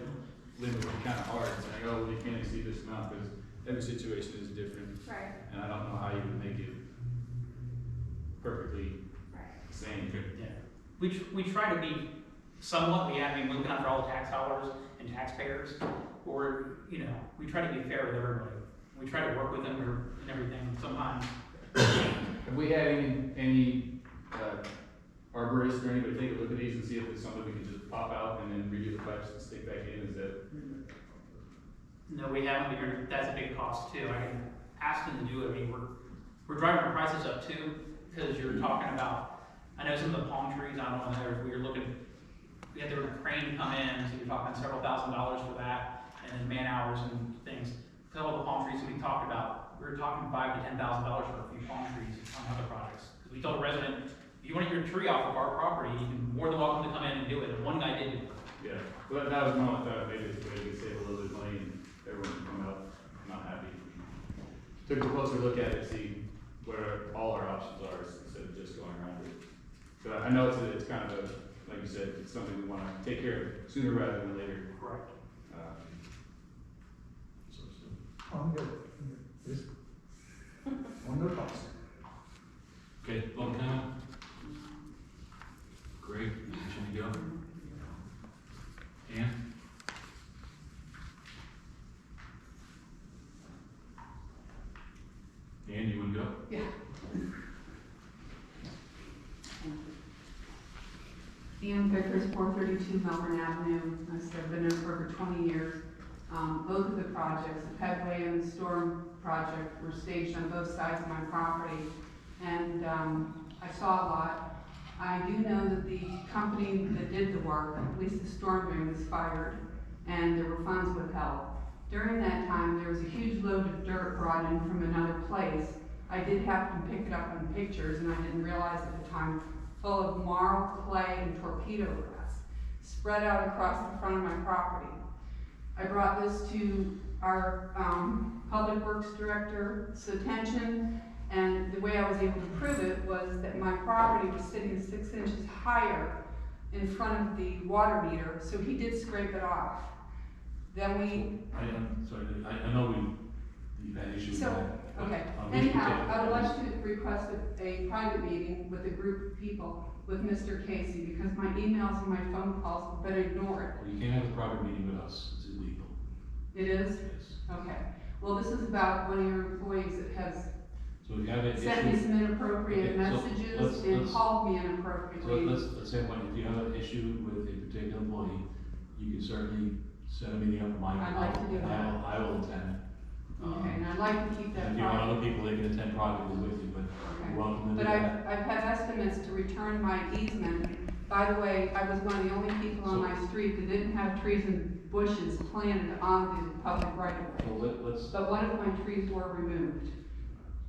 limit would be kind of hard, saying, oh, well, you can't exceed this amount, because every situation is different, Right, and I don't know how you would make it perfectly right. same. yeah. We try to be somewhat, we're looking after all the tax dollars and taxpayers, or, we try to be fair with everybody. We try to work with them and everything, sometimes. Have we had any arborists or anybody take a look at these and see if it's something we can just pop out and then redo the pipes and stick back in, is that? No, we haven't, because that's a big cost too. I can ask them to do it. I mean, we're driving our prices up too, because you're talking about, I know some of the palm trees, I don't know, we were looking, we had a crane come in, so you're talking several $1,000s for that, and then man hours and things. Because all the palm trees that we talked about, we were talking $5,000 to $10,000 for a few palm trees on other projects. Because we told a resident, if you want your tree off of our property, you can more than welcome to come in and do it. And one guy did do it. Yeah, but that was my only thought, maybe it's a way to save a little bit of money and everyone can come out not happy. Took a closer look at it, see where all our options are instead of just going around it. But I know it's kind of like you said, it's something we wanna take care of sooner rather than later. Correct. I'm good. This, on no cost. Okay, public comment? Great, should we go? Ann? Ann, you wanna go? Yeah. Ian Vickers, 432 Melbourne Avenue. I've been there for over 20 years. Both of the projects, the Pedway and the Storm project, were staged on both sides of my property. And I saw a lot. I do know that the company that did the work, at least the storm drain, was fired, and there were funds withheld. During that time, there was a huge load of dirt brought in from another place. I did happen to pick it up on pictures, and I didn't realize at the time, full of marl, clay, and torpedo grass, spread out across the front of my property. I brought this to our Public Works Director's attention, and the way I was able to prove it was that my property was sitting 6 inches higher in front of the water meter, so he did scrape it off. Then we, I know you've had issues with so, that. but okay, I'll leave it to anyhow, you. I would like to request a private meeting with a group of people with Mr. Casey, because my emails and my phone calls have been ignored. Well, you can't have a private meeting with us, it's illegal. It is? Yes. Okay. Well, this is about one of your employees that has So if you have an sent me issue, some inappropriate Okay, so messages let's- and let's- called me so inappropriately. let's say one, if you have an issue with a particular employee, you can certainly set a meeting up with Mike. I'd like to do and that. I will attend. Okay, and I'd like to keep that And if you want private. other people, they can attend privately with you, but Okay. you're welcome to do But that. I've had estimates to return my easement. By the way, I was one of the only people on my street that didn't have trees and bushes planted on the public right of So way. let's, But what if my trees were removed?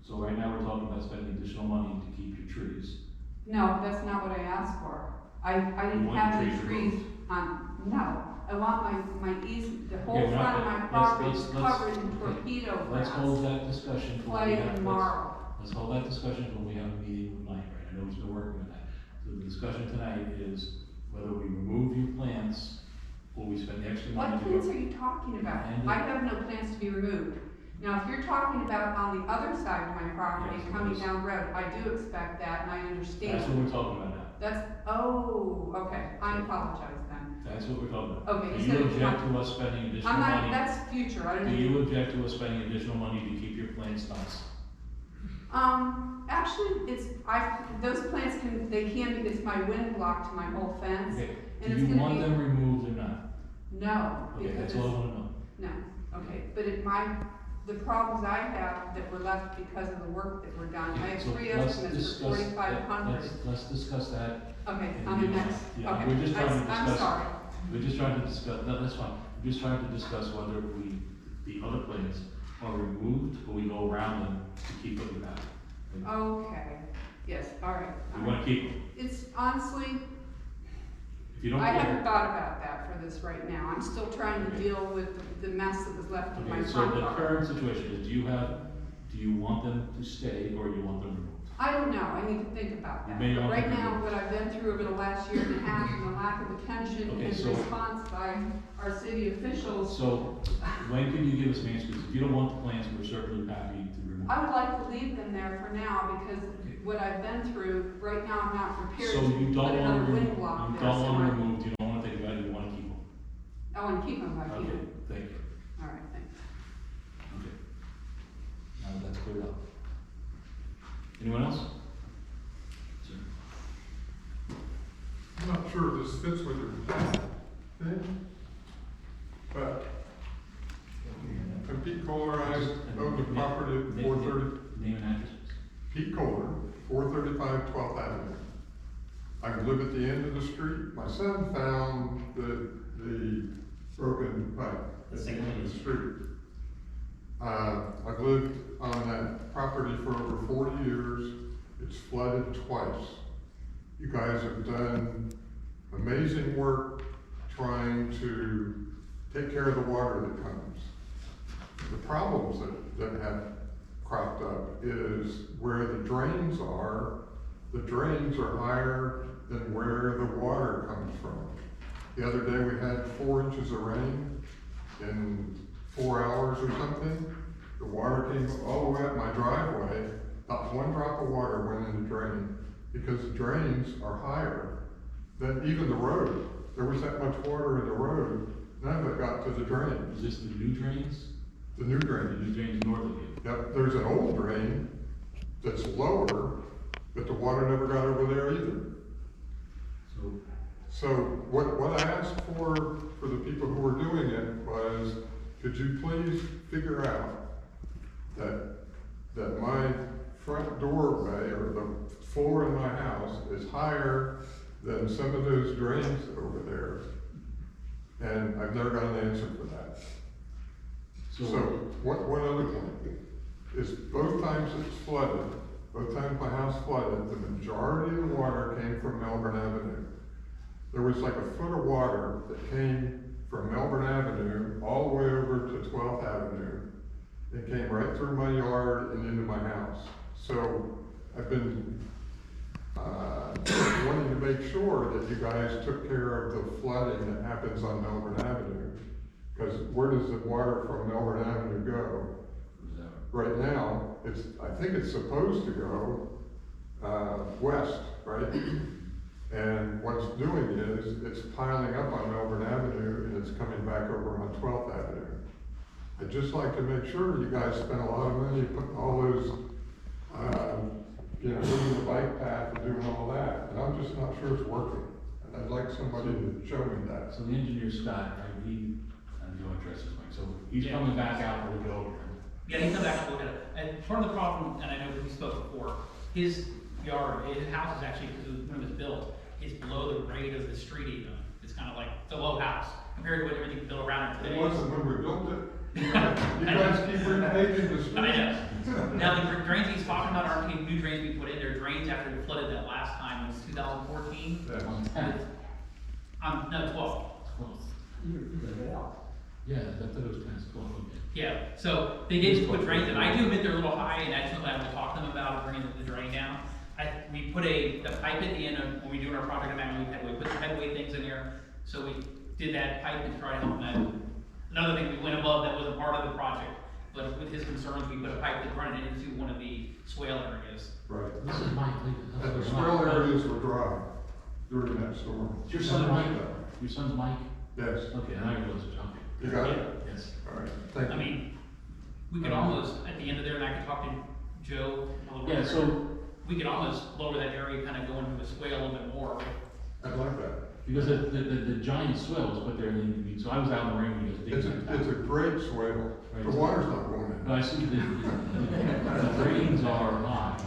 so right now we're talking about spending additional money to keep your trees. No, that's not what I asked for. I didn't want have your any trees trees on, no. I want my easement, the whole Okay, we're not front of my gonna- property let's- is let's- covered in okay. torpedo Let's grass, hold that discussion for when we clay have, and let's, marl. let's hold that discussion when we have a meeting with Mike, right? I know he's been working on that. So the discussion tonight is whether we remove your plants or we spend the extra money What to plants go. are you talking about? And- I have no plans to be removed. Now, if you're talking about on the other side of my property, Yes, it coming is. down the road, I do expect that and I understand. That's what we're talking about now. That's, oh, okay, I apologize then. That's what we're talking about. Okay, Do you you said- object to us spending additional I'm not, money? that's future, I Do don't you need. object to us spending additional money to keep your plants nice? Actually, those plants they can be, it's my wind block to my whole fence. Okay, And do it's you gonna want be- them removed or not? No, Okay, because that's all I it's, wanna know. no, okay, but the problems I have that were left because of the work that were done, I have So 3 let's estimates discuss for 4,500. Let's discuss that. Okay, in on the the- next, yeah, okay. we're just trying to I'm discuss- sorry. We're just trying to discuss, no, that's fine, we're just trying to discuss whether the other plants are removed or we go around them to keep what we have. Okay, yes, all right. We wanna keep them. It's honestly, If you don't I haven't care. thought about that for this right now. I'm still trying to Okay. deal with the mess that was left in my Okay, so front the yard. current situation is, do you want them to stay or you want them removed? I don't know, I need to think about that. You may But want right to now, do- what I've been through over the last year and a half and the lack of attention Okay, and so- response by our city officials, So, when can you give us an answer? Because if you don't want the plants, we're certainly happy to remove I them. would like to leave them there for now because what I've been through, right now I'm not prepared So to you put don't another want to wind remove, block you there. don't so want I- to remove, you don't want to think about it, you want to keep them. I want to keep them like Okay, you. thank you. All right, thanks. Okay. Now that that's cleared up. Anyone else? Sir. I'm not sure this fits with your thing, but I'm Pete Kohler, I own the property at 430, Name and address. Pete Kohler, 435 12th Avenue. I live at the end of the street. My son found the broken pipe at the end of the street. I've lived on that property for over 40 years. It's flooded twice. You guys have done amazing work trying to take care of the water that comes. The problems that have cropped up is where the drains are higher than where the water comes from. The other day we had 4 inches of rain in 4 hours or something. The water came all the way up my driveway, not 1 drop of water went in the drain, because the drains are higher than even the road. There was that much water in the road, none of it got to the drains. Is this the new drains? The new The drainage. new drains north of you? Yep, there's an old drain that's lower, but the water never got over there either. So, So what I asked for the people who were doing it was, could you please figure out that my front doorway or the floor in my house is higher than some of those drains over there? And I've never got an answer for that. So one other point is both times it's flooded, both times my house flooded, the majority of the water came from Melbourne Avenue. There was like a foot of water that came from Melbourne Avenue all the way over to 12th Avenue. It came right through my yard and into my house. So I've been wanting to make sure that you guys took care of the flooding that happens on Melbourne Avenue. Because where does the water from Melbourne Avenue go? Right now, I think it's supposed to go west, right? And what it's doing is, it's piling up on Melbourne Avenue and it's coming back over on 12th Avenue. I'd just like to make sure you guys spent a lot of money putting all those you know, doing the bike path and doing all that, and I'm just not sure it's working. And I'd like somebody to show me that. So the engineer Scott, right, and you'll address this, Mike, so he's coming back out to look it over. Yeah, he come back and look at it. And part of the problem, and I know we spoke before, his yard, his house is actually, because when it was built, is below the grade of the street even. It's kind of like, it's a low house compared to what everything built around it It today. wasn't when we built it. You guys keep repaving the street. I know. Now, the drains he's talking about aren't new drains we put in, they're drains after we flooded that last time, it was 2014. Yes. No, 12. Yeah, that was kind of cool, okay. Yeah, so they did put drains in. I do admit they're a little high, and that's something I will talk to them about, bringing the drain down. We put the pipe at the end of, when we do our project amendment, we put some heavyweight things in there. So we did that pipe and tried to help them. Another thing, we went above, that wasn't part of the project, but with his concerns, we put a pipe that run it into one of the swale areas. Right. This is Mike, And the swale areas were dry during that storm. Your son Mike? Your son's Mike? Yes. Okay, now you're listening, okay. You got it? Yes. All right, thank you. I mean, we could almost, at the end of there, and I could talk to Joe. Yeah, so, We could almost lower that area, kind of go into the swale a little bit more. I'd like that. because the giant swell was put there, and so I was out in the rain, because It's a great swale. The water's not going in. But I see the drains are high,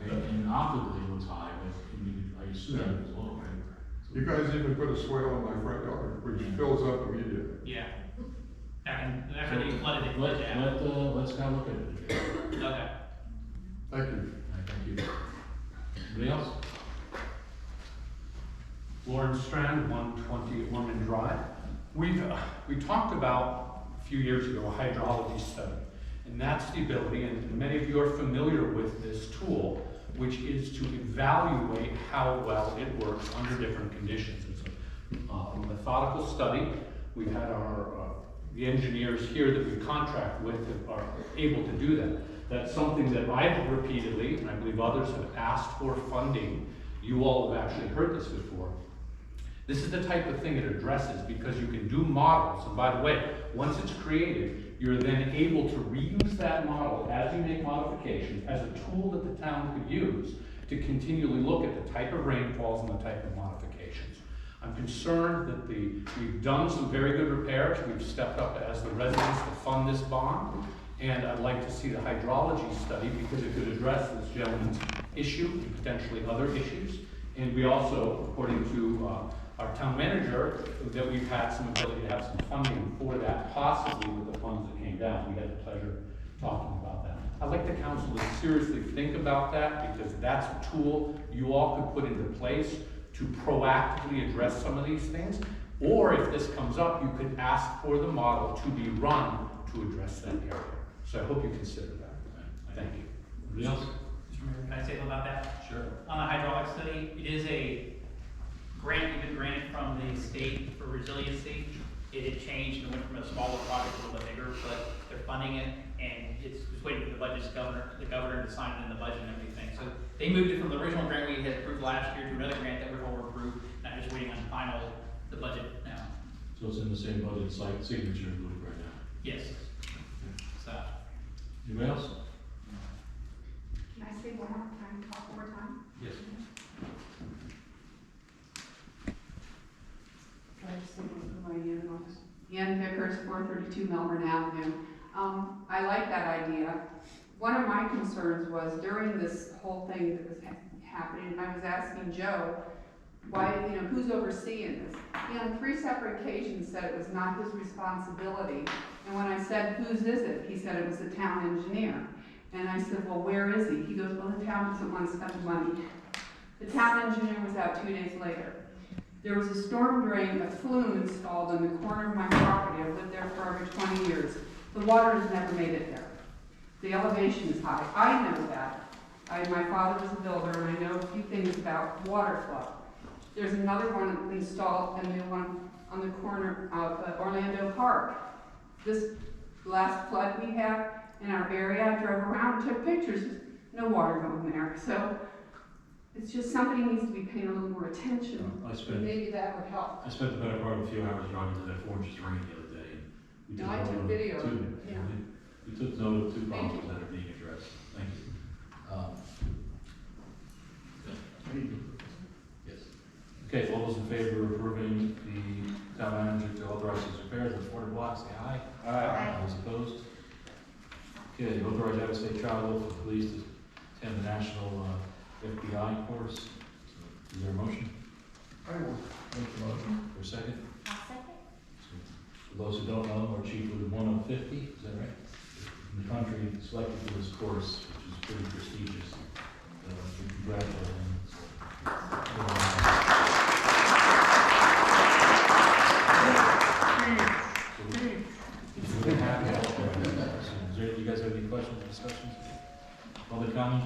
and optically it looks high, but I assume it's low, right? You guys even put a swale in my front yard, which fills up immediately. Yeah. After they flooded, they flooded Let's out. let's kind of look at it. Okay. Thank you. Thank you. Anybody else? Lawrence Strand, 120 Ormond Drive. We talked about a few years ago a hydrology study, and that's the ability, and many of you are familiar with this tool, which is to evaluate how well it works under different conditions. It's a methodical study. We've had the engineers here that we contract with that are able to do that. That's something that I've repeatedly, and I believe others have asked for funding. You all have actually heard this before. This is the type of thing it addresses because you can do models. And by the way, once it's created, you're then able to reuse that model as you make modifications as a tool that the town could use to continually look at the type of rainfalls and the type of modifications. I'm concerned that we've done some very good repairs. We've stepped up as the residents to fund this bond. And I'd like to see the hydrology study because it could address this gentleman's issue and potentially other issues. And we also, according to our town manager, that we've had some ability to have some funding for that, possibly with the funds that came down. We had the pleasure of talking about that. I'd like the council to seriously think about that because that's a tool you all could put into place to proactively address some of these things. Or if this comes up, you could ask for the model to be run to address that area. So I hope you consider that. Thank you. Anybody else? Mr. Mayor, can I say something about that? Sure. On the hydraulic study, it is a grant we've been granted from the state for resiliency. It had changed and went from a smaller project to a little bit bigger, but they're funding it, and it's just waiting for the governor to sign it in the budget and everything. So they moved it from the original grant we had approved last year to another grant that we're going to approve, and I'm just waiting on the budget now. So it's in the same budget site signature group right now. Yes. So. Anybody else? Can I say one more time, talk one more time? Yes. Ann Vickers, 432 Melbourne Avenue. I like that idea. One of my concerns was during this whole thing that was happening, I was asking Joe, why, who's overseeing this? He on 3 separate occasions said it was not his responsibility. And when I said, whose is it? He said it was the town engineer. And I said, well, where is he? He goes, well, the town doesn't want to spend the money. The town engineer was out 2 days later. There was a storm drain, a flume installed in the corner of my property. I've lived there for over 20 years. The water has never made it there. The elevation is high. I know that. My father was a builder, and I know a few things about water flow. There's another one installed, and the one on the corner of Orlando Park. This last flood we had in our area, I drove around, took pictures, no water going there. So it's just somebody needs to be paying a little more attention. Maybe that would help. I spent the better part of a few hours driving to that 4 inches of rain the other day. And I took video. We took note of 2 problems that are being addressed. Thank you. Yes. Okay, all those in favor of approving the town manager to authorize his repairs of the 400 blocks, say aye. Aye. All those opposed? Okay, authorize out-of-state travel for police to attend the national FBI course. Is there a motion? I will make the motion. For a second? I'll second. For those who don't know, our chief was one of 50, is that right? In the country selected for this course, which is pretty prestigious. We congratulate him. Do you guys have any questions or discussions? Public comment?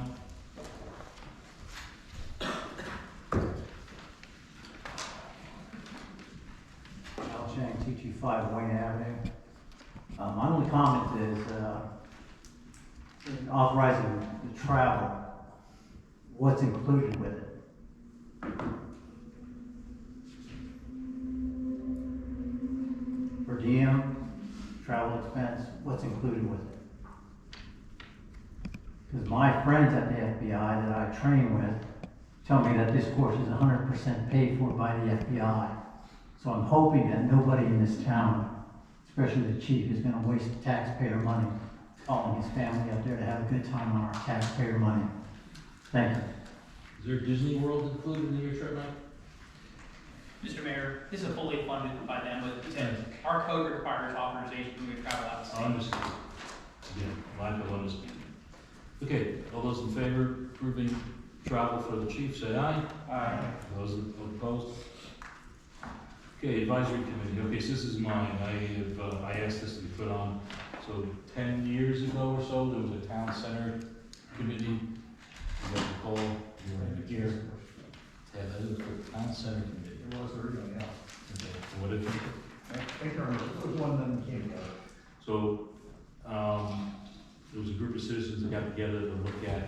Al Chang, 225 Wayne Avenue. My only comment is, in authorizing the travel, what's included with it? Per diem, travel expense, what's included with it? Because my friends at the FBI that I train with tell me that this course is 100% paid for by the FBI. So I'm hoping that nobody in this town, especially the chief, is gonna waste taxpayer money calling his family up there to have a good time on our taxpayer money. Thank you. Is there Disney World included in your trip, Mike? Mr. Mayor, this is fully funded by them, but our code requires authorization when we travel out of I state. understand. Yeah, lack of understanding. Okay, all those in favor approving travel for the chief, say aye. Aye. Those opposed? Okay, advisory committee, okay, so this is mine, I asked this to be put on, so 10 years ago or so, there was a town center committee. You guys recall, you were in here. Yeah, that is the town center committee. It was originally, yeah. Okay, so what did you think? I think it was one that came together. So, there was a group of citizens that got together to look at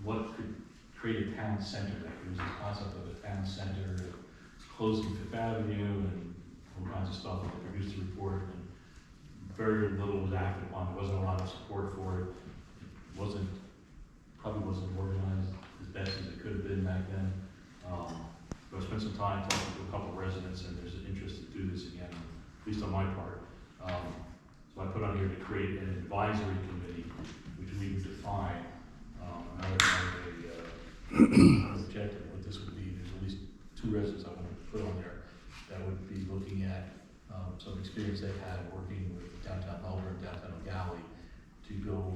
what could create a town center. Like, there was this concept of a town center, closing Fifth Avenue and all kinds of stuff, and they produced a report, and very little was acted upon. There wasn't a lot of support for it. It probably wasn't organized as best as it could have been back then. But I spent some time talking to a couple of residents, and there's an interest to do this again, at least on my part. So I put on here to create an advisory committee, which we would define, another kind of objective, what this would be. There's at least 2 residents I want to put on there that would be looking at some experience they've had working with downtown Melbourne, downtown O'Galley, to go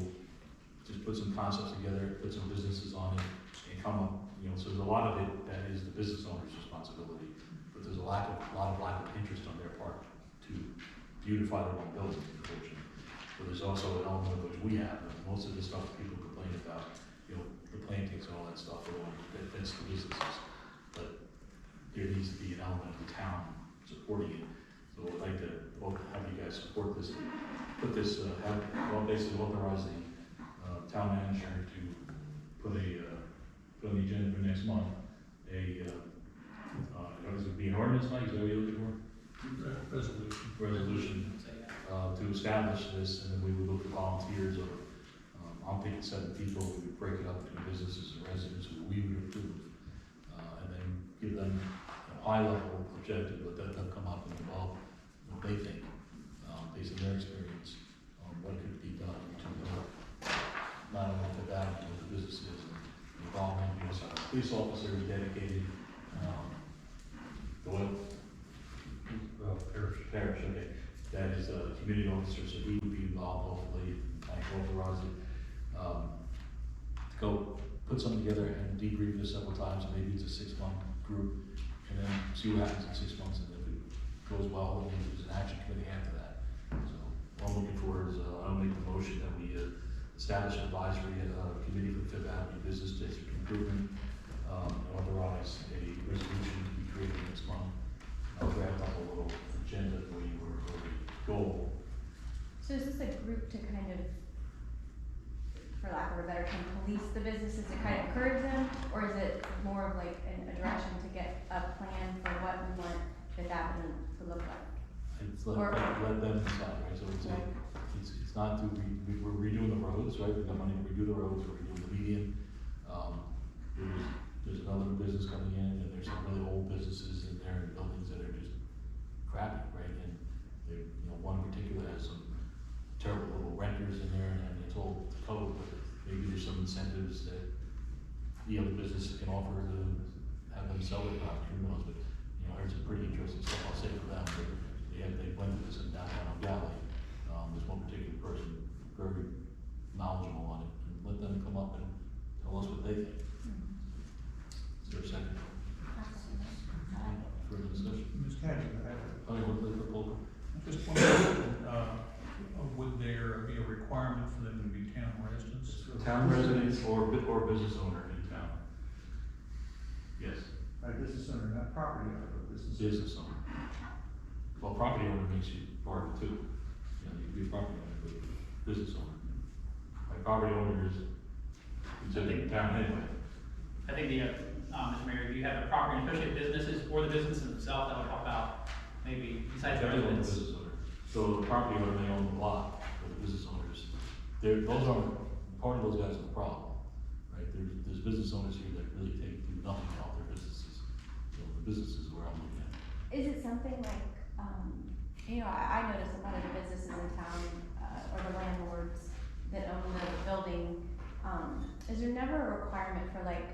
just put some concepts together, put some businesses on it, and come up, so there's a lot of it that is the business owner's responsibility, but there's a lot of lack of interest on their part to beautify their own building, unfortunately. But there's also an element of which we have, and most of the stuff people complain about, the plantings and all that stuff, that fits the businesses. But there needs to be an element of the town supporting it. So I'd like to have you guys support this, put this, basically authorize the town manager to put on the agenda for next month, does it be an ordinance, Mike, is that what you're looking for? Resolution, to establish this, and then we would look for volunteers, or, I'm thinking 7 people, we would break it up between businesses and residents who we would approve, and then give them a high-level objective, but let them come up and involve what they think, based on their experience, on what could be done to help not only the value of the businesses and involvement, some police officers dedicated, Parish, okay, that is a community officer, so he would be involved, hopefully, like authorize it, to go put something together and debrief this several times, and maybe it's a 6-month group, and then see what happens in 6 months, and if it goes well, then there's an action committee after that. So what I'm looking for is, I'll make the motion that we establish an advisory committee for the Fifth Avenue Business District Improvement, authorize a resolution to be created next month. I'll draft up a little agenda for you, or a goal. So is this a group to kind of, for lack of a better term, police the businesses to kind of encourage them? Or is it more of like a direction to get a plan for what we want Fifth Avenue to look like? I It's Or- let them decide, right? So it's not to, we're redoing the roads, right? We've got money to redo the roads, we're redoing the median. There's another business coming in, and there's some really old businesses in there and buildings that are just crappy, right? And they, one in particular has some terrible little renters in there, and it's all code, but maybe there's some incentives that the other businesses can offer to have them sell their property, who knows, but, I heard some pretty interesting stuff, I'll say for them, but they blended this in downtown Galley. There's one particular person very knowledgeable on it, and let them come up and tell us what they think. Is there a second? Further discussion? Ms. Kennedy, Oh, yeah, what the proposal? Just one question, would there be a requirement for them to be town residents? Town residents or business owner in town. Yes, a business owner, not property owner, but business. business owner. Well, property owner makes you part of it too. You can be a property owner, but business owner. Like property owner is considered town anyway. I think Mr. Mayor, if you have a property, especially businesses or the businesses themselves, that would help out, maybe besides the Definitely the residents. business owner. So the property owner may own the lot, but the business owners, those aren't, part of those guys are the problem, right? There's business owners here that really do nothing to help their businesses. So the businesses where I'm looking at. Is it something like, I notice a lot of the businesses in town, or the landlords that own the building, is there never a requirement for like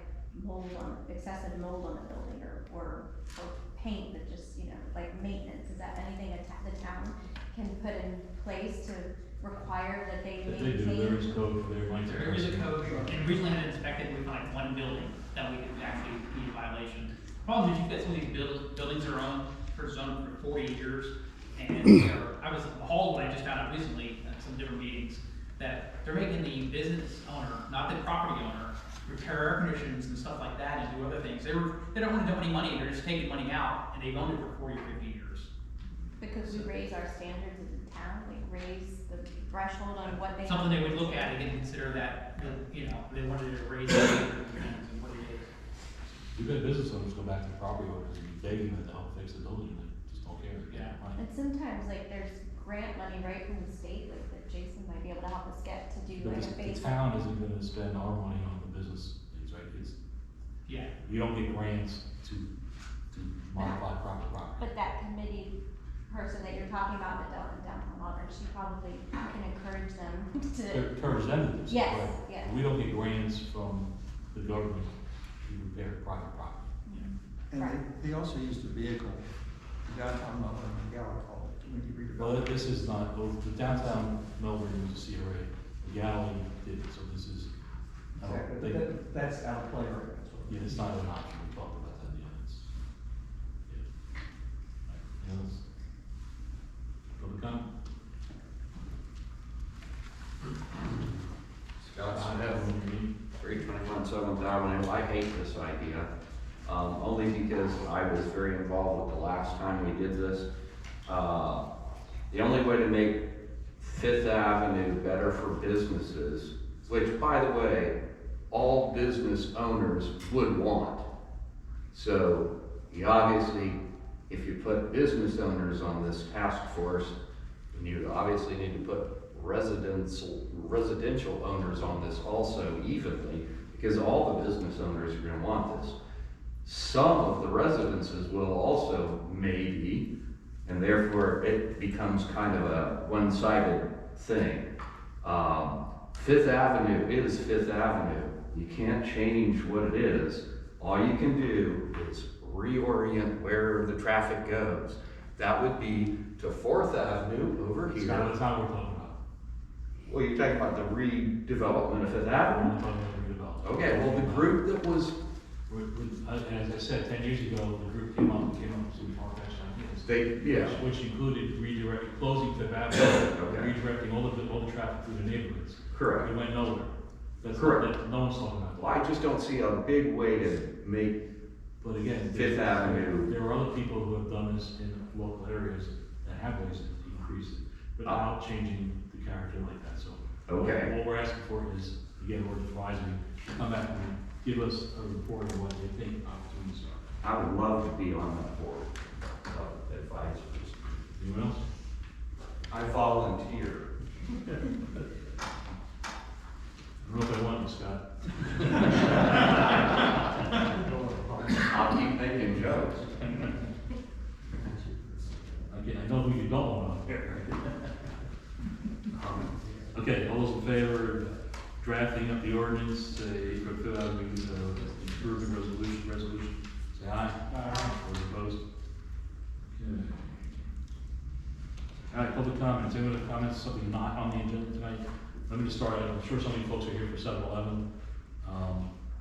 excessive mold on the building or paint that just, like maintenance? Is that anything the town can put in place to require that they If maintain? they do, there is code for their lights. There is a code, and recently had it inspected, we found like one building that we could actually be in violation. Problem is, you've got some of these buildings that are owned for 40 years, and I was appalled when I just found out recently at some different meetings, that they're making the business owner, not the property owner, repair air conditioners and stuff like that and do other things. They don't wanna dump any money, they're just taking money out, and they've owned it for 40 or 50 years. Because we raise our standards as a town, like raise the threshold on what they. Something they would look at and consider that, they wanted to raise the standards and what it is. You've got business owners go back to the property owners and begging them to help fix the building, and they just don't care. They Yeah. can't find it. And sometimes, like, there's grant money right from the state, like, that Jason might be able to help us get to do But like a the phase. town isn't gonna spend our money on the business things, right? Yeah. You don't get grants to modify property. But that committee person that you're talking about in downtown Auburn, she probably can encourage them to. Encourage them to do so, Yes, right? yes. We don't get grants from the government to repair private property. And Right. they also used the vehicle, downtown Melbourne, Galley called it, community redevelopment. Well, this is not, the downtown Melbourne was a CRA, the Galley did it, so this is, I don't Exactly, think, but that's out of play right now. So. yeah, it's not an option, we talked about that, yeah, it's, yeah. Anything else? Public comment? Scott I Smith, have one reading. 321 Seventh Avenue. I hate this idea, only because I was very involved with the last time we did this. The only way to make Fifth Avenue better for businesses, which, by the way, all business owners would want. So, you obviously, if you put business owners on this task force, then you obviously need to put residential owners on this also evenly, because all the business owners are gonna want this. Some of the residences will also maybe, and therefore it becomes kind of a one-sided thing. Fifth Avenue is Fifth Avenue. You can't change what it is. All you can do is reorient where the traffic goes. That would be to Fourth Avenue over here. That's not what we're talking about. Well, you're talking about the redevelopment of Fifth We're Avenue? not talking about redevelopment. Okay, well, the group that was, As I said, 10 years ago, the group came up with some far-fetched ideas. Which included closing Fifth Avenue, Okay. redirecting all the traffic through the neighborhoods. correct. We went nowhere. That's Correct. No one's talking about that. Well, I just don't see a big way to make, But again, Fifth Avenue. there are other people who have done this in local areas that have ways to increase it, without changing the character like that, so. Okay. What we're asking for is, again, we're advisory, come back and give us a report of what they think opportunities are. I would love to be on that board of advisors. Anyone else? I volunteer. I don't know if I want you, Scott. I'll keep making jokes. Okay, I know who you don't want on here. Okay, all those in favor of drafting up the ordinance, for Fifth Avenue, improvement resolution, say aye. Aye. Those opposed? Okay. All right, public comments. Anyone have comments, something not on the agenda tonight? Let me just start. I'm sure some of you folks are here for 7-Eleven.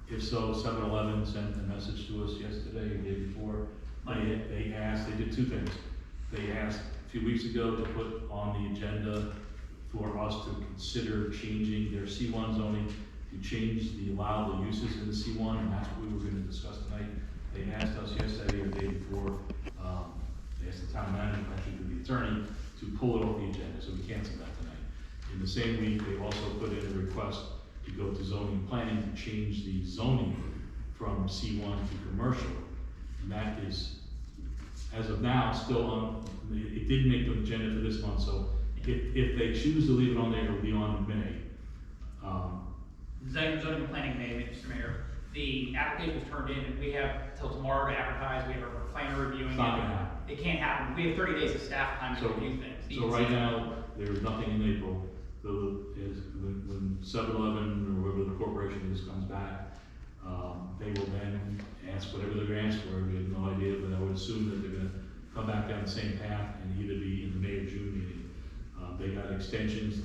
If so, 7-Eleven sent a message to us yesterday, the day before. They asked, they did two things. They asked a few weeks ago to put on the agenda for us to consider changing their C1 zoning, to change the allowable uses in the C1, and that's what we were going to discuss tonight. They asked us yesterday or the day before, they asked the town manager, actually to the attorney, to pull it off the agenda, so we canceled that tonight. In the same week, they also put in a request to go to zoning and planning to change the zoning from C1 to commercial. And that is, as of now, still on, it didn't make the agenda for this month, so if they choose to leave it on there, it'll be on in May. Zoning and planning may, Mr. Mayor. The application was turned in, and we have till tomorrow to advertise. We have our planner reviewing It's not gonna happen. It can't happen. We have 30 days of staff time to So- review things. So right now, there's nothing in April. When 7-Eleven or whoever the corporation is comes back, they will then ask whatever they're gonna ask for. We have no idea, but I would assume that they're gonna come back down the same path and either be in the May or June meeting. They got extensions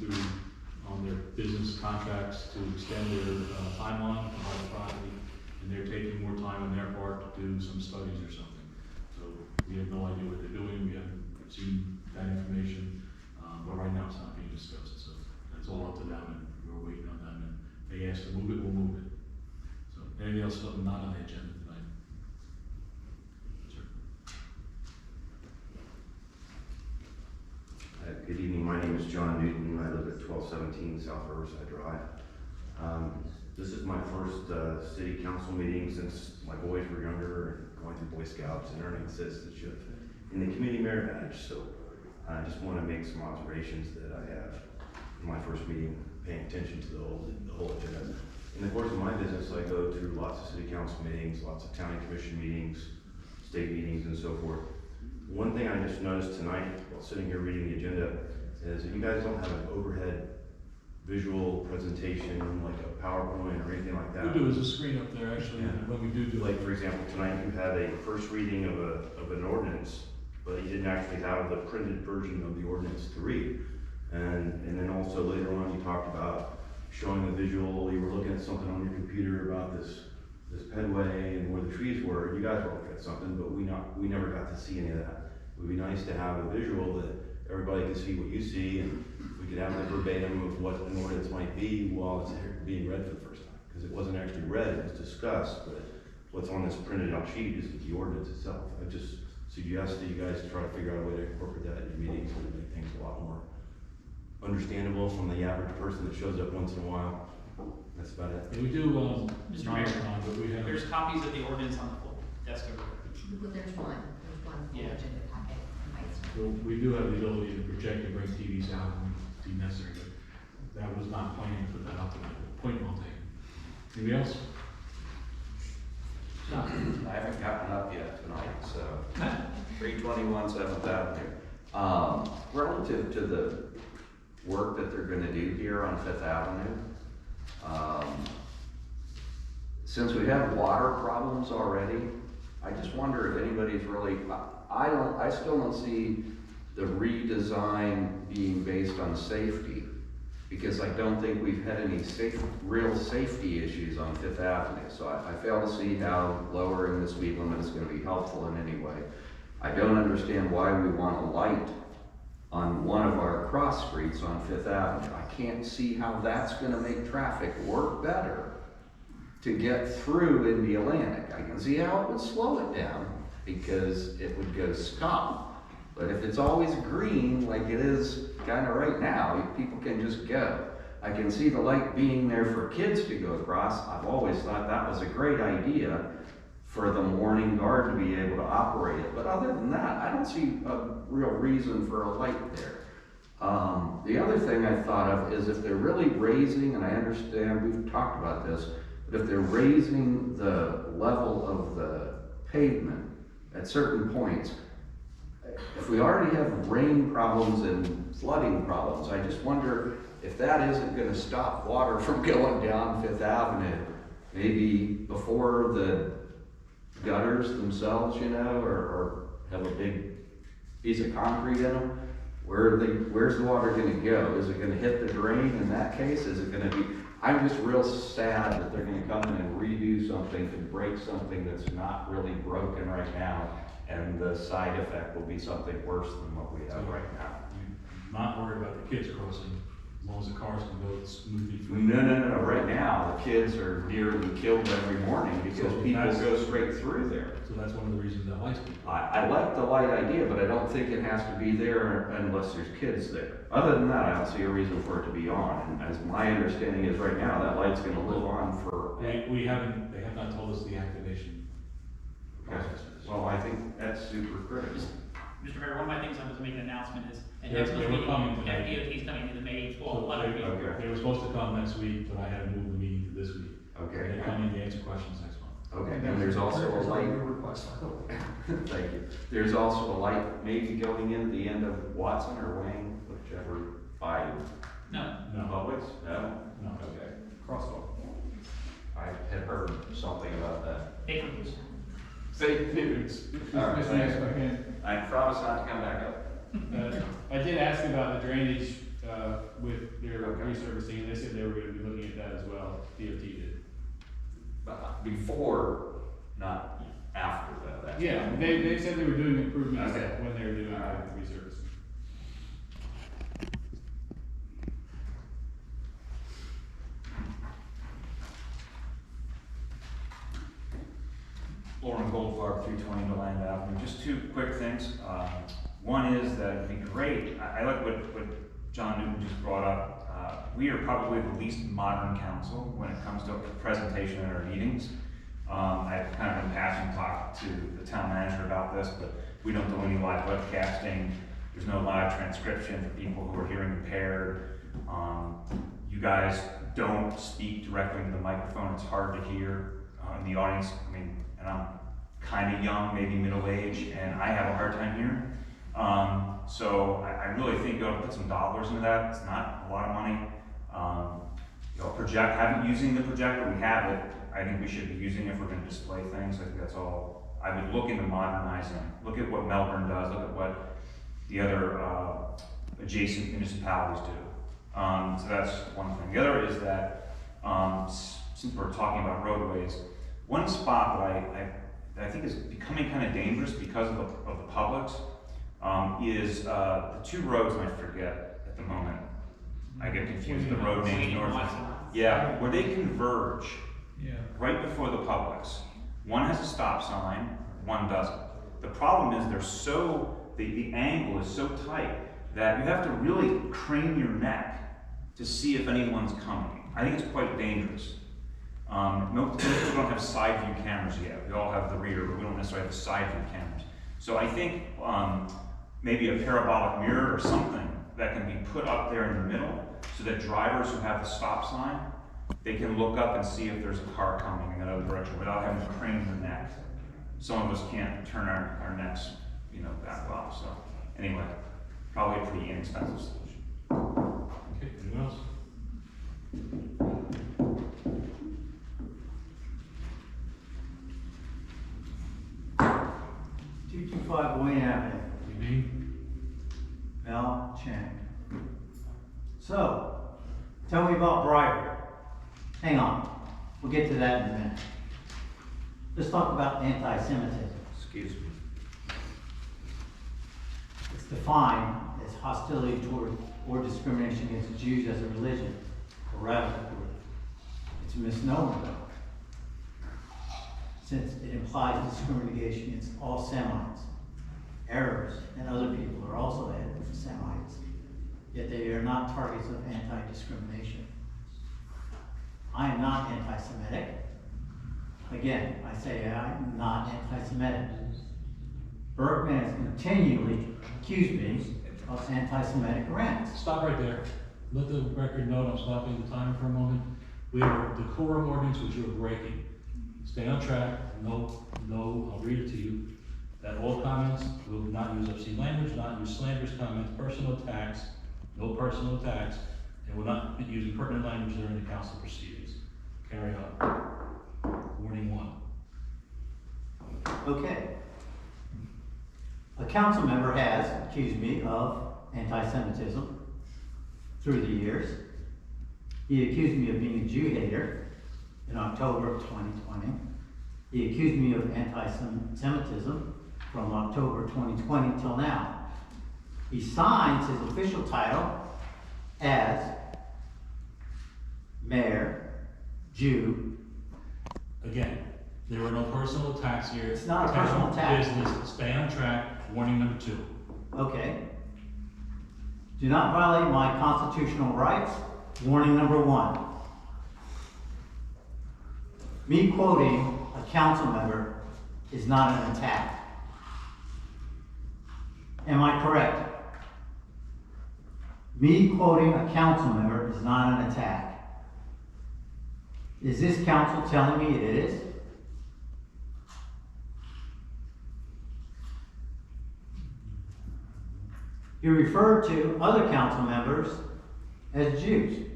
on their business contracts to extend their timeline to buy the property, and they're taking more time on their part to do some studies or something. So we have no idea what they're doing. We haven't seen that information, but right now it's not being discussed. So that's all up to them, and we're waiting on them. And they asked to move it, we'll move it. So anything else something not on the agenda tonight? Sure. Good evening, my name is John Newton. I live at 1217 South Riverside Drive. This is my first city council meeting since my boys were younger, going through Boy Scouts and earning citizenship in the community merit badge. So I just want to make some observations that I have in my first meeting, paying attention to the whole agenda. In the course of my business, I go to lots of city council meetings, lots of county commission meetings, state meetings, and so forth. One thing I just noticed tonight while sitting here reading the agenda is that you guys don't have an overhead visual presentation like a PowerPoint or anything like that. We do, there's a screen up there actually, Yeah. when we do Like, for example, tonight you had a first reading of an ordinance, but you didn't actually have the printed version of the ordinance to read. And then also later on you talked about showing the visual, you were looking at something on your computer about this pedway and where the trees were. You guys were looking at something, but we never got to see any of that. It would be nice to have a visual that everybody can see what you see, and we could have the verbatim of what an ordinance might be while it's being read for the first time. Because it wasn't actually read, it was discussed, but what's on this printed out sheet is the ordinance itself. I just suggest that you guys try to figure out a way to incorporate that in your meetings and make things a lot more understandable from the average person that shows up once in a while. That's about it. Yeah, we do, Mr. Mayor, but we have. there's copies of the ordinance on the full desk over there. Well, there's one full Yeah. agenda packet. Well, we do have the ability to project and bring TVs out when it's deemed necessary, but that was not planned to put that out there. Point well taken. Anybody else? I haven't gotten up yet tonight, so 321 7th Avenue. Relative to the work that they're gonna do here on Fifth Avenue, since we have water problems already, I just wonder if anybody's really, I still don't see the redesign being based on safety, because I don't think we've had any real safety issues on Fifth Avenue. So I fail to see how lowering the speed limit is gonna be helpful in any way. I don't understand why we want a light on one of our cross streets on Fifth Avenue. I can't see how that's gonna make traffic work better to get through Indialantic. I can see how it would slow it down because it would go stop. But if it's always green, like it is kind of right now, people can just go. I can see the light being there for kids to go across. I've always thought that was a great idea for the morning guard to be able to operate it. But other than that, I don't see a real reason for a light there. The other thing I thought of is if they're really raising, and I understand we've talked about this, but if they're raising the level of the pavement at certain points, if we already have rain problems and flooding problems, I just wonder if that isn't gonna stop water from going down Fifth Avenue, maybe before the gutters themselves, you know, or have a big piece of concrete in them. Where's the water gonna go? Is it gonna hit the drain in that case? Is it gonna be, I'm just real sad that they're gonna come in and redo something to break something that's not really broken right now, and the side effect will be something worse than what we have right now. You're not worried about the kids crossing, as long as the cars can go smoothly through. No. Right now, the kids are nearly killed every morning because So people that's- go straight through there. So that's one of the reasons that light's been. I like the light idea, but I don't think it has to be there unless there's kids there. Other than that, I don't see a reason for it to be on. And as my understanding is right now, that light's gonna live on for. We haven't, they have not told us the activation process. Well, I think that's super critical. Mr. Mayor, one of my things I was to make an announcement is, and They're- next they month's were meeting, coming tonight. DOT's coming to the May So 11th meeting. Okay. they were supposed to come next week, but I had to move the meeting to this week. Okay. They're coming to answer questions next month. Okay, and there's also a light. Request, I hope. Thank you. There's also a light maybe going in at the end of Watson or Wayne, whichever by No, No, Publix? No? no. Okay. Crosswalk. I had heard something about that. they can use. Fake news. All right, Mr. Mayor, thanks. if I can, I promise not to come back up. I did ask about the drainage, with their Okay. resurfacing, and they said they were gonna be looking at that as well, DOT did. Before, not after though. That's- Yeah, they said they were doing improvements Okay. when they were doing All right. the resurfacing. Lauren Goldfarb, 320 Deland Avenue. Just two quick things. One is that it'd be great, I like what John Newton just brought up. We are probably the least modern council when it comes to presentation at our meetings. I've kind of in passing talked to the town manager about this, but we don't do any live webcasting. There's no live transcription for people who are hearing impaired. You guys don't speak directly into the microphone. It's hard to hear in the audience. I mean, and I'm kind of young, maybe middle age, and I have a hard time hearing. So I really think you ought to put some dollars into that. It's not a lot of money. You know, haven't using the projector, we have it. I think we should be using it if we're going to display things. I think that's all. I would look into modernizing. Look at what Melbourne does. Look at what the other adjacent municipalities do. So that's one thing. The other is that since we're talking about roadways, one spot that I think is becoming kind of dangerous because of the Publix is the two roads, and I forget at the moment. I get confused. The road names north. Yeah, where they converge. Yeah. Right before the Publix. One has a stop sign, one doesn't. The problem is the angle is so tight that you have to really crane your neck to see if anyone's coming. I think it's quite dangerous. Most people don't have side view cameras yet. We all have the rear, but we don't necessarily have the side view cameras. So I think maybe a parabolic mirror or something that can be put up there in the middle so that drivers who have the stop sign, they can look up and see if there's a car coming in another direction without having to crane their neck. Some of us can't turn our necks, that well. So anyway, probably a pretty inexpensive solution. Okay, anyone else? Wayne Avenue. You mean? Mel Chang. So, tell me about bribery. Hang on, we'll get to that in a minute. Let's talk about anti-Semitism. Excuse me. It's defined as hostility toward or discrimination against Jews as a religion or radical group. It's a misnomer though, since it implies discrimination against all Semites. Arabs and other people are also added with Semites, yet they are not targets of anti-discrimination. I am not anti-Semitic. Again, I say I'm not anti-Semitic. Berkman has continually accused me of anti-Semitic rants. Stop right there. Let the record note, I'm stopping the timer for a moment. We have a decorum ordinance which you're breaking. Stay on track. No, I'll read it to you. That all comments will not use obscene language, not use slanderous comments, personal attacks, no personal attacks, and will not be using pertinent language during the council proceedings. Carry on. Warning one. Okay. A council member has accused me of anti-Semitism through the years. He accused me of being a Jew hater in October of 2020. He accused me of anti-Semitism from October 2020 till now. He signs his official title as Mayor, Jew. Again, there were no personal attacks here. It's not a personal attack. Business. Stay on track. Warning number two. Okay. Do not violate my constitutional rights. Warning number one. Me quoting a council member is not an attack. Am I correct? Me quoting a council member is not an attack. Is this council telling me it is? You referred to other council members as Jews.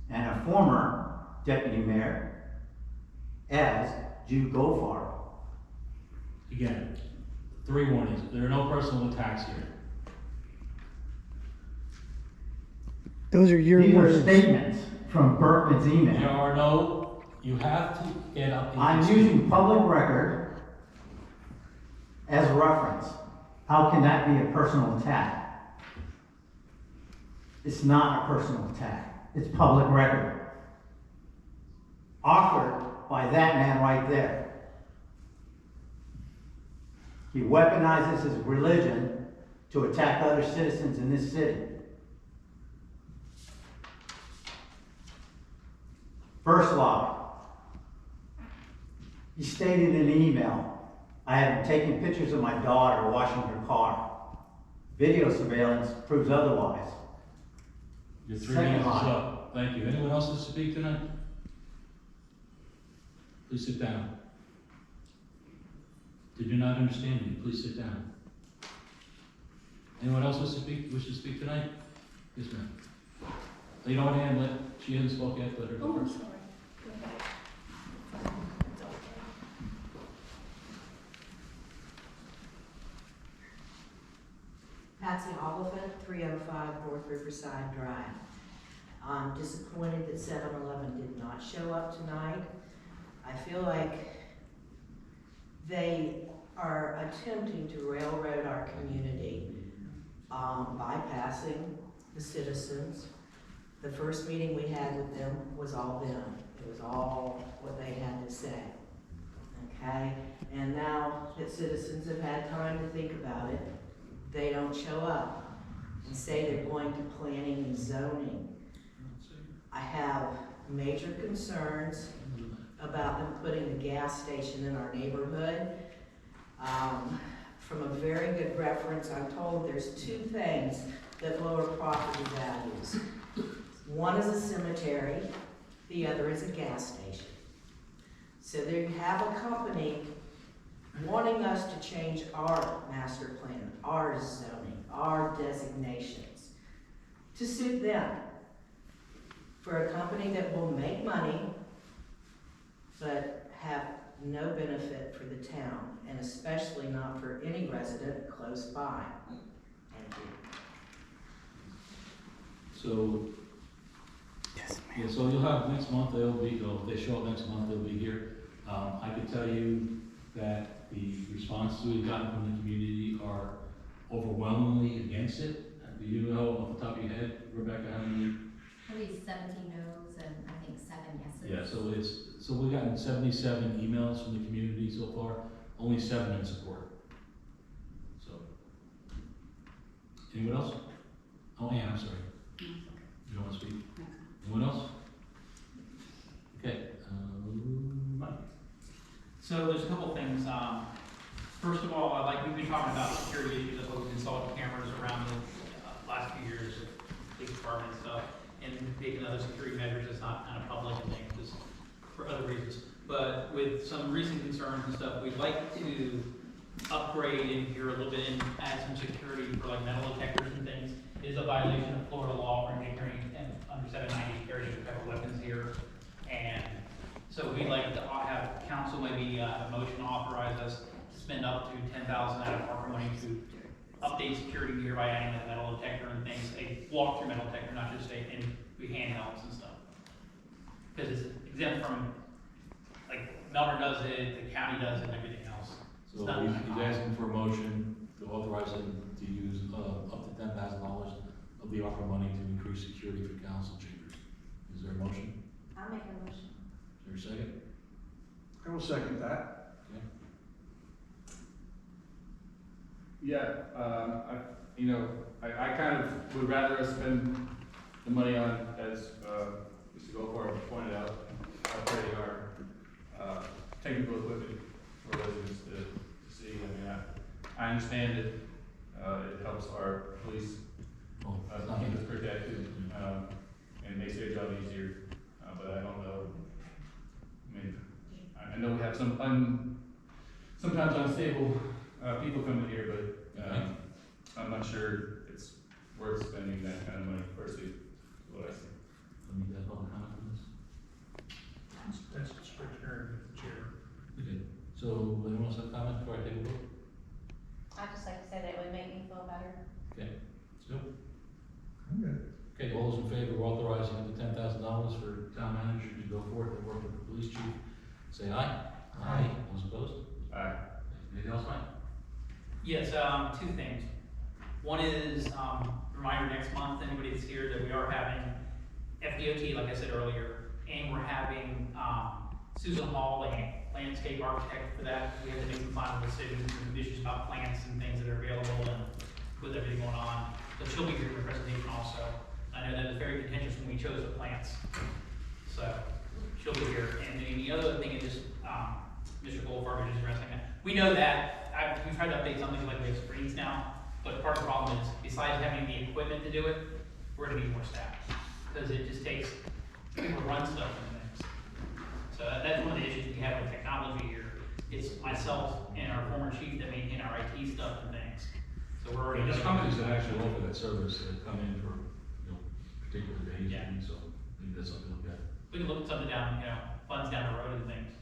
And a former deputy mayor as Jew Goldfarb. Again, three warnings. There are no personal attacks here. Those are your These words. are statements from Berkman's email. There are no, you have to get up. and I'm speak. using public record as a reference. How can that be a personal attack? It's not a personal attack. It's public record. Authored by that man right there. He weaponizes his religion to attack other citizens in this city. First lie. He stated in an email, I have been taking pictures of my daughter washing her car. Video surveillance proves otherwise. Your 3 Second minutes is line. up. Thank you. Anyone else to speak tonight? Please sit down. Did you not understand me? Please sit down. Anyone else wish to speak tonight? Yes, ma'am. Lead on hand, she hasn't spoken yet, let her go first. Sorry. Go ahead. It's okay. Patsy Oliphant, 305 North Riverside Drive. I'm disappointed that 7-Eleven did not show up tonight. I feel like they are attempting to railroad our community, bypassing the citizens. The first meeting we had with them was all them. It was all what they had to say. Okay? And now that citizens have had time to think about it, they don't show up and say they're going to planning and zoning. I have major concerns about them putting a gas station in our neighborhood. From a very good reference, I'm told there's two things that lower property values. One is a cemetery, the other is a gas station. So there you have a company wanting us to change our master plan, our zoning, our designations to suit them. For a company that will make money but have no benefit for the town, and especially not for any resident close by. Thank you. So, yeah, so you'll have next month, if they show up next month, they'll be here. I can tell you that the responses we've gotten from the community are overwhelmingly against it. Do you know off the top of your head, Rebecca, how many? At least 17 no's and I think 7 yeses. Yeah, so we've gotten 77 emails from the community so far, only 7 in support. So, anyone else? Oh, Ann, I'm sorry. You don't want to speak? Anyone else? Okay, Mike. So there's a couple things. First of all, we've been talking about security issues, that's why we've installed cameras around the last few years, police department and stuff, and taking other security measures that's not kind of public and things, just for other reasons. But with some recent concerns and stuff, we'd like to upgrade in here a little bit and add some security for like metal detectors and things. It is a violation of Florida law for carrying under 790 carrying type of weapons here. And so we'd like to have council maybe a motion to authorize us to spend up to $10,000 out of ARPA money to update security gear by adding a metal detector and things, a walk-through metal detector, not just handhelds and stuff. Because it's exempt from, like, Melbourne does it, the county does it, and everything else. So he's asking for a motion to authorize him to use up to $10,000 of the ARPA money to increase security for council chambers. Is there a motion? I'll make a motion. Is there a second? I will second that. Okay. Yeah, I kind of would rather us spend the money on, as Mr. Goldfarb pointed out, upgrading our technical equipment for residents to see. I mean, I understand it, it helps our police keep us protected, and makes their job easier, but I don't know. I mean, I know we have some sometimes unstable people coming here, but I'm not sure it's worth spending that kind of money, personally, is what I see. Let me get public comment on this. That's discretionary with the chair. Okay, so anyone else have comment before I take a vote? I'd just like to say that it would make me feel better. Okay, Snoop? I'm good. Okay, all those in favor of authorizing the $10,000 for town manager to go forth and work with the police chief, say aye. Aye. Those opposed? Aye. Anything else, Mike? Yes, two things. One is, reminder next month, anybody that's here, that we are having FDOT, like I said earlier, and we're having, Susan Hall, landscape architect for that. We have to make some final decisions and issues about plants and things that are available and with everything going on. But she'll be here for the presentation also. I know that was very contentious when we chose the plants. So she'll be here. And then the other thing is just, Mr. Goldfarb is addressing that. We know that, we've tried to update something like we have screens now, but part of the problem is, besides having the equipment to do it, we're gonna need more staff. Because it just takes people to run stuff and things. So that's one of the issues we have with technology here. It's myself and our former chief that maintain our IT stuff and things. So we're already. There's companies that actually offer that service that come in for, particular days, Yeah. so maybe that's something to look at. We can look at something down, funds down the road and things.